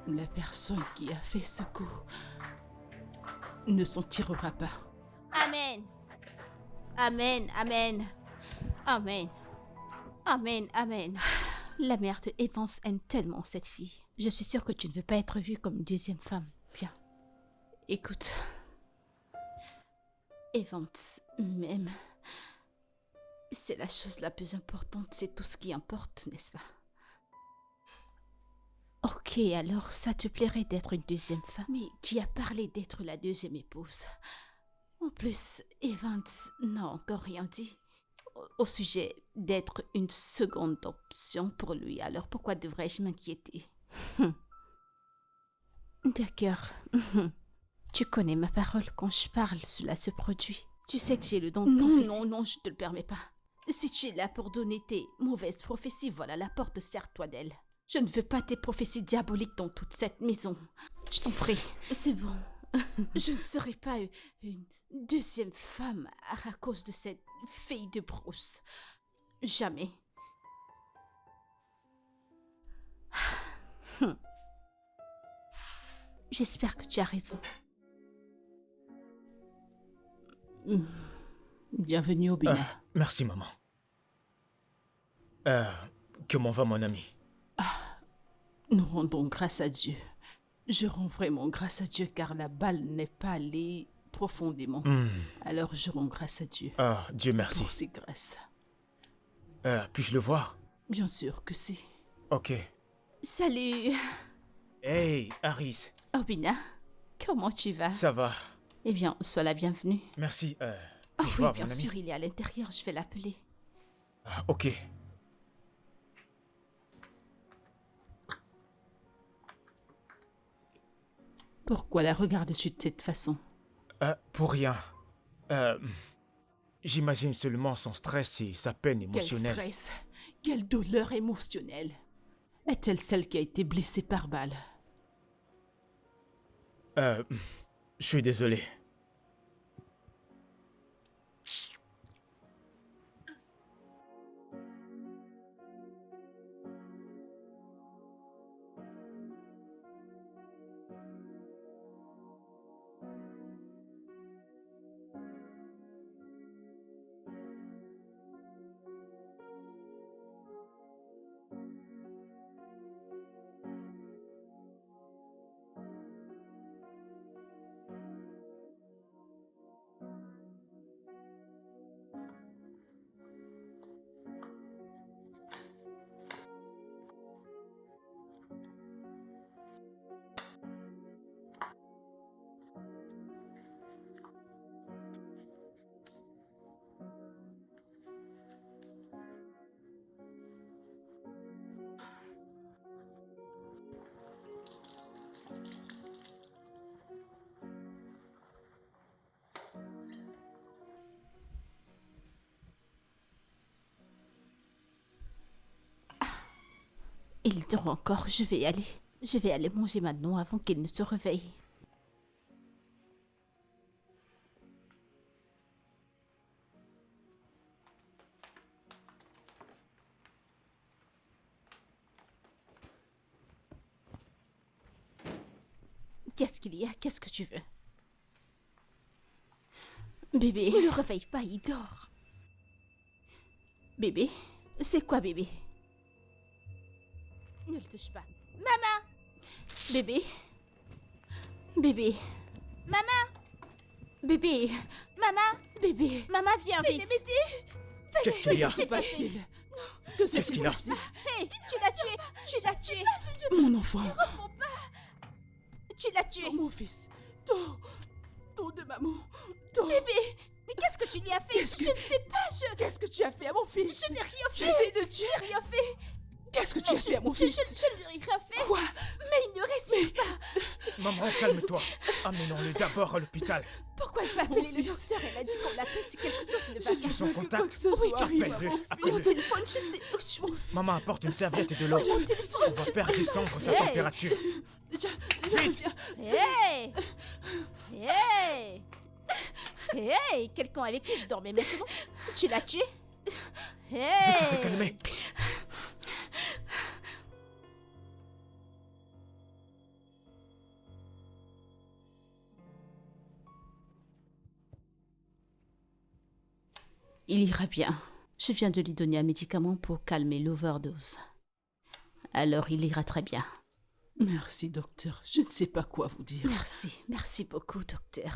La personne qui a fait ce coup ne s'en tirera pas. Amen. Amen, amen. Amen. Amen, amen. La mère de Evans aime tellement cette fille. Je suis sûre que tu ne veux pas être vue comme une deuxième femme. Bien. Écoute. Evans m'aime. C'est la chose la plus importante, c'est tout ce qui importe, n'est-ce pas? Ok, alors ça te plairait d'être une deuxième femme? Mais qui a parlé d'être la deuxième épouse? En plus, Evans n'a encore rien dit au sujet d'être une seconde option pour lui. Alors pourquoi devrais-je m'inquiéter? D'accord. Tu connais ma parole, quand je parle, cela se produit. Tu sais que j'ai le don de prophétie. Non, je te le permets pas. Si tu es là pour donner tes mauvaises prophéties, voilà la porte, sers-toi d'elle. Je ne veux pas tes prophéties diaboliques dans toute cette maison. Je t'en prie. C'est bon. Je ne serai pas une deuxième femme à cause de cette fille de Bruce. Jamais. J'espère que tu as raison. Bienvenue au Bénin. Merci, maman. Comment va mon ami? Nous rendons grâce à Dieu. Je rends vraiment grâce à Dieu car la balle n'est pas allée profondément. Alors je rends grâce à Dieu. Dieu merci. Pour ses grâces. Puis-je le voir? Bien sûr que si. Ok. Salut. Hey, Harris. Obina, comment tu vas? Ça va. Eh bien, sois la bienvenue. Merci. Oh Puis-je oui, voir bien mon ami? sûr, il est à l'intérieur, je vais l'appeler. Ah, ok. Pourquoi la regardes-tu de cette façon? Pour rien. J'imagine seulement son stress et sa peine Quel émotionnelle. stress, quelle douleur émotionnelle. Est-elle celle qui a été blessée par balle? Je suis désolé. Il dort encore, je vais y aller. Je vais aller manger maintenant avant qu'il ne se réveille. Qu'est-ce qu'il y a? Qu'est-ce que tu veux? Bébé, ne le réveille pas, il dort. Bébé, c'est quoi bébé? Ne le touche pas. Maman! Bébé? Bébé? Maman! Bébé? Maman? Bébé? Maman, viens vite! Qu'est-ce qu'il y a? Que se passe-t-il? Que Qu'est-ce s'est-il qu'il a? passé? Hé, tu l'as tué! Tu l'as tué! Mon enfant, Tu l'as tué! oh, mon fils, dos de maman, dos. Bébé! Mais qu'est-ce que tu lui as fait? Qu'est-ce que- Je ne sais pas, Qu'est-ce que tu as fait à mon fils? je n'ai rien Tu fait! essaies de le tuer. J'ai rien fait! Qu'est-ce que tu as fait à mon Je fils? ne lui ai rien fait! Quoi? Mais il ne respire pas! Maman, calme-toi. Amenons-le d'abord à l'hôpital. Pourquoi elle pas Mon appeler le fils. docteur? Elle a dit qu'on l'appelle si quelque chose ne va Je ne pas. son veux que contact. quoi que ce Oui, soit Carrie, arrive à appelle-le, mon appelle-le. Mon fils. téléphone, je ne sais. Maman, apporte une serviette et de l'eau. Mon téléphone, On va faire descendre sa Hey. température. Je reviens. Hey! Hey! Hey! Quelqu'un avec qui je dormais maintenant? Tu l'as tué? Hey! Veux-tu te calmer? Il ira bien. Je viens de lui donner un médicament pour calmer l'overdose. Alors il ira très bien. Merci, docteur. Je ne sais pas quoi vous dire. Merci beaucoup, docteur.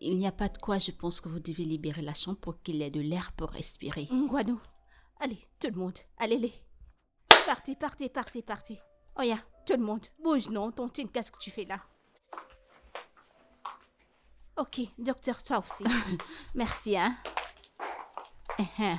Il n'y a pas de quoi, je pense que vous devez libérer la chambre pour qu'il ait de l'air pour respirer. Guano, allez, tout le monde, allez-les. Partez. Oh ya, tout le monde, bouge non, tontine, qu'est-ce que tu fais là? Ok, docteur, toi aussi. Merci, hein. Uhum.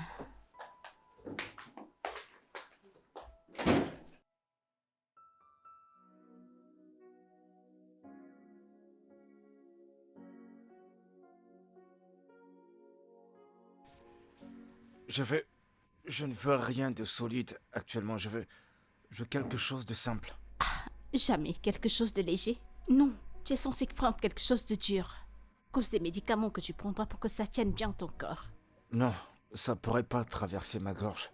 Je ne veux rien de solide actuellement. Je veux quelque chose de simple. Jamais quelque chose de léger. Non, tu es censé prendre quelque chose de dur. À cause des médicaments que tu prendras pour que ça tienne bien ton corps. Non, ça pourrait pas traverser ma gorge.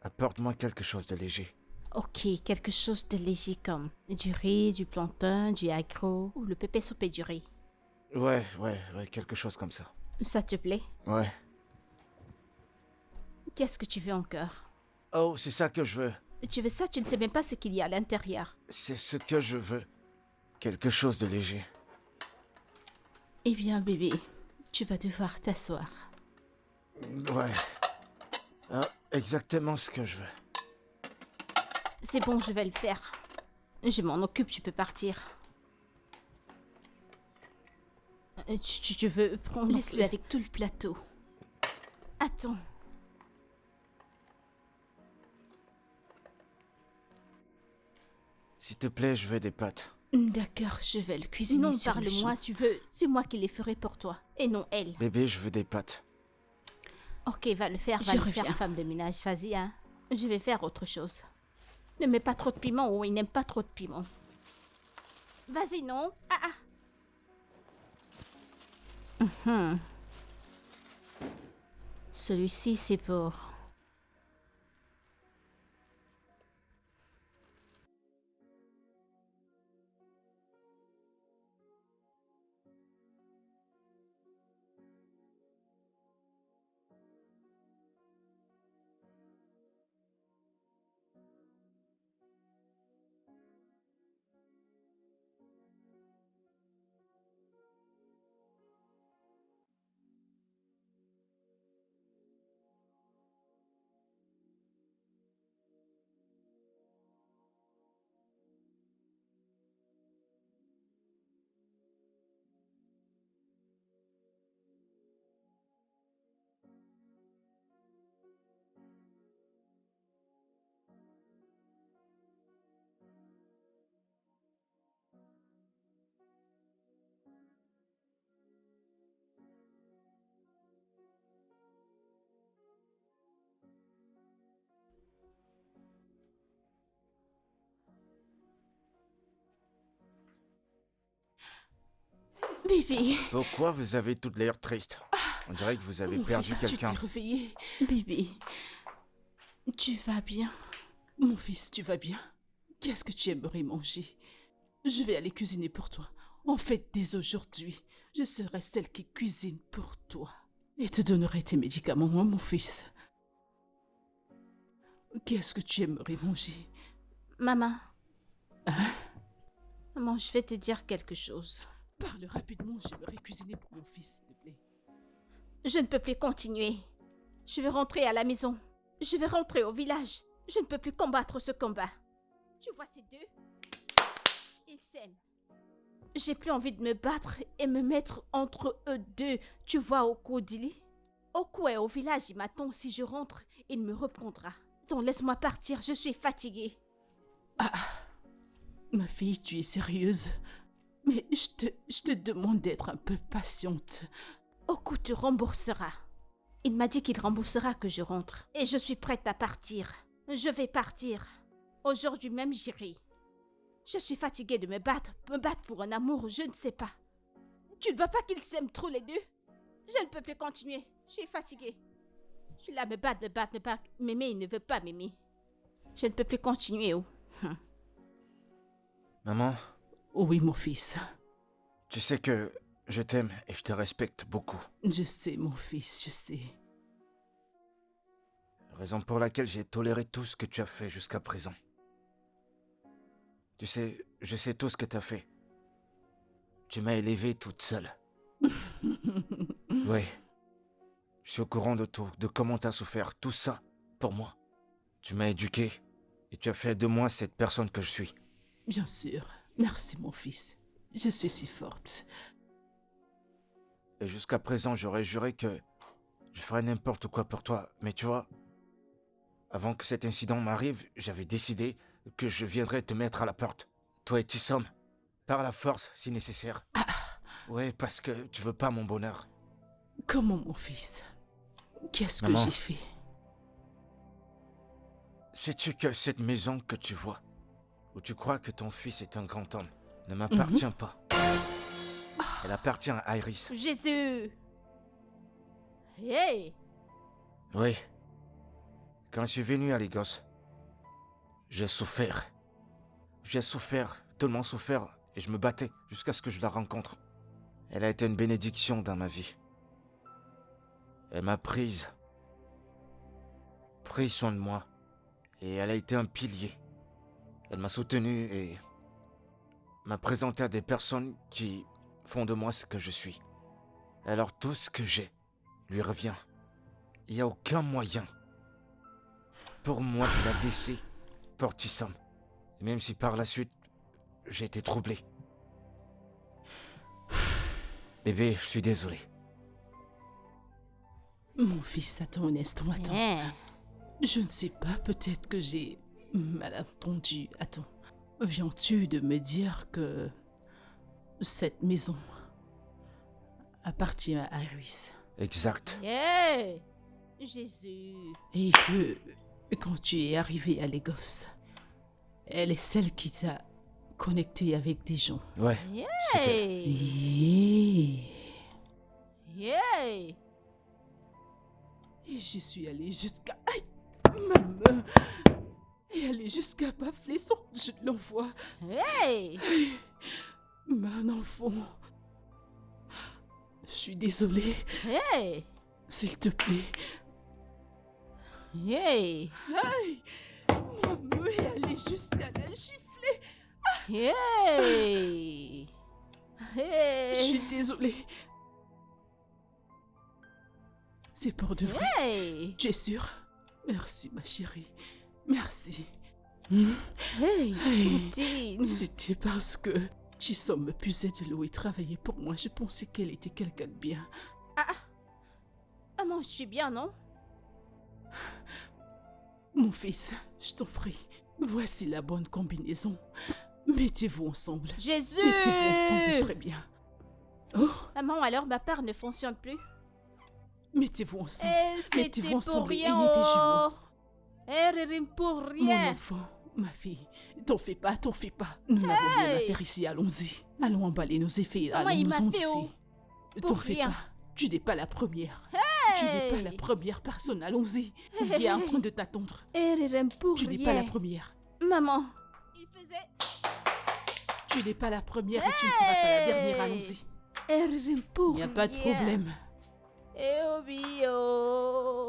Apporte-moi quelque chose de léger. Ok, quelque chose de léger comme du riz, du plantain, du agro ou le pépé soupé du riz. Ouais, quelque chose comme ça. Ça te plaît? Ouais. Qu'est-ce que tu veux encore? Oh, c'est ça que je veux. Tu veux ça? Tu ne sais même pas ce qu'il y a à l'intérieur. C'est ce que je veux. Quelque chose de léger. Eh bien, bébé, tu vas devoir t'asseoir. Ouais. Ah, exactement ce que je veux. C'est bon, je vais le faire. Je m'en occupe, tu peux partir. Tu veux prendre... Laisse-le avec tout le plateau. Attends. S'il te plaît, je veux des pâtes. D'accord, je vais le cuisiner. Sinon, sur le parle-moi, champ. tu veux. C'est moi qui les ferai pour toi. Et non elle. Bébé, je veux des pâtes. Ok, va le faire, Je va le reviens. faire, femme de ménage. Vas-y, hein. Je vais faire autre chose. Ne mets pas trop de piment ou il n'aime pas trop de piment. Vas-y, non. Ah, ah. Celui-ci, c'est pour... Bébé, Pourquoi vous avez toutes l'air triste? On dirait que vous avez Mon perdu fils, quelqu'un. tu t'es réveillé. Bébé, tu vas bien? Mon fils, tu vas bien? Qu'est-ce que tu aimerais manger? Je vais aller cuisiner pour toi. En fait, dès aujourd'hui, je serai celle qui cuisine pour toi. Et te donnerai tes médicaments, moi, mon fils. Qu'est-ce que tu aimerais manger? maman. Maman, je vais te dire quelque chose. Parle rapidement, j'aimerais cuisiner pour mon fils, s'il te plaît. Je ne peux plus continuer. Je vais rentrer à la maison. Je vais rentrer au village. Je ne peux plus combattre ce combat. Tu vois ces deux? Ils s'aiment. J'ai plus envie de me battre et me mettre entre eux deux. Tu vois Okodili? Oku est au village, il m'attend. Si je rentre, il me reprendra. Donc laisse-moi partir, je suis fatiguée. Ma fille, tu es sérieuse? Mais je te demande d'être un peu patiente. Oku te remboursera. Il m'a dit qu'il remboursera que je rentre. Et je suis prête à partir. Je vais partir. Aujourd'hui même, j'irai. Je suis fatiguée de me battre pour un amour, je ne sais pas. Tu ne vois pas qu'ils s'aiment trop les deux? Je ne peux plus continuer. Je suis fatiguée. Je suis là, me battre. Mémé, il ne veut pas m'aimer. Je ne peux plus continuer. Oh. Maman, Oui, mon fils. tu sais que je t'aime et je te respecte beaucoup. Je sais, mon fils, je sais. Raison pour laquelle j'ai toléré tout ce que tu as fait jusqu'à présent. Tu sais, je sais tout ce que tu as fait. Tu m'as élevée toute seule. Oui. Je suis au courant de tout, de comment tu as souffert, tout ça, pour moi. Tu m'as éduqué et tu as fait de moi cette personne que je suis. Bien sûr. Merci, mon fils. Je suis si forte. Et jusqu'à présent, j'aurais juré que je ferais n'importe quoi pour toi. Mais tu vois, avant que cet incident m'arrive, j'avais décidé que je viendrais te mettre à la porte. Toi et Tissom, par la force si nécessaire. Ouais, parce que tu veux pas mon bonheur. Comment, mon fils? Qu'est-ce que Maman. j'ai fait? Sais-tu que cette maison que tu vois, où tu crois que ton fils est un grand homme, ne m'appartient pas. Elle appartient à Iris. Jésus! Hey! Oui. Quand je suis venu à Lagos, j'ai souffert. J'ai souffert, tellement souffert, et je me battais jusqu'à ce que je la rencontre. Elle a été une bénédiction dans ma vie. Elle m'a pris soin de moi, et elle a été un pilier. Elle m'a soutenu et m'a présenté à des personnes qui font de moi ce que je suis. Alors tout ce que j'ai lui revient. Il n'y a aucun moyen pour moi de la laisser pour Tissom. Même si par la suite, j'ai été troublé. Bébé, je suis désolé. Mon fils, attends un instant, attends. Eh, Je ne sais pas, peut-être que j'ai mal entendu. Attends, viens-tu de me dire que cette maison appartient à Iris Exact. yeah. Jésus. et que quand tu es arrivé à Lagos, elle est celle qui t'a connecté avec des gens. Ouais, c'était... Hey. Yeah. Yeah. Et je suis allée jusqu'à... Aïe, ma main. Et elle est jusqu'à bafler son... Je l'envoie. Hey. Mon enfant. Je suis désolée. Hey. S'il te plaît. Hey. Aïe. Ma main est allée jusqu'à la gifler. Hey. Je Hey. suis désolée. C'est pour de vrai. Hey. Tu es sûre? Merci, ma chérie. Merci. Hey. Toutine. C'était parce que Chisom me puisait de l'eau et travaillait pour moi. Je pensais qu'elle était quelqu'un de bien. Maman, je suis bien, non? Mon fils, je t'en prie, voici la bonne combinaison. Mettez-vous ensemble. Jésus. Mettez-vous ensemble très bien. Oh, Maman, alors ma part ne fonctionne plus. mettez-vous ensemble. C'était Mettez-vous pour ensemble et rien. ayez des jumeaux. Rime pour Mon rien. enfant, ma fille, t'en fais pas, t'en fais pas. Nous n'avons rien à faire ici, allons-y. Allons emballer nos effets et Maman, il m'a allons-nous fait d'ici. pour T'en fais rien. pas, tu n'es pas la première. Tu n'es pas la première personne, allons-y. Il est en train de t'attendre. Rime pour Tu rien. n'es pas la première. Maman. Il faisait... Tu n'es pas la première et tu ne seras pas la dernière, allons-y. Rime pour Il n'y a pas de rien. problème. Eh, oh, bio.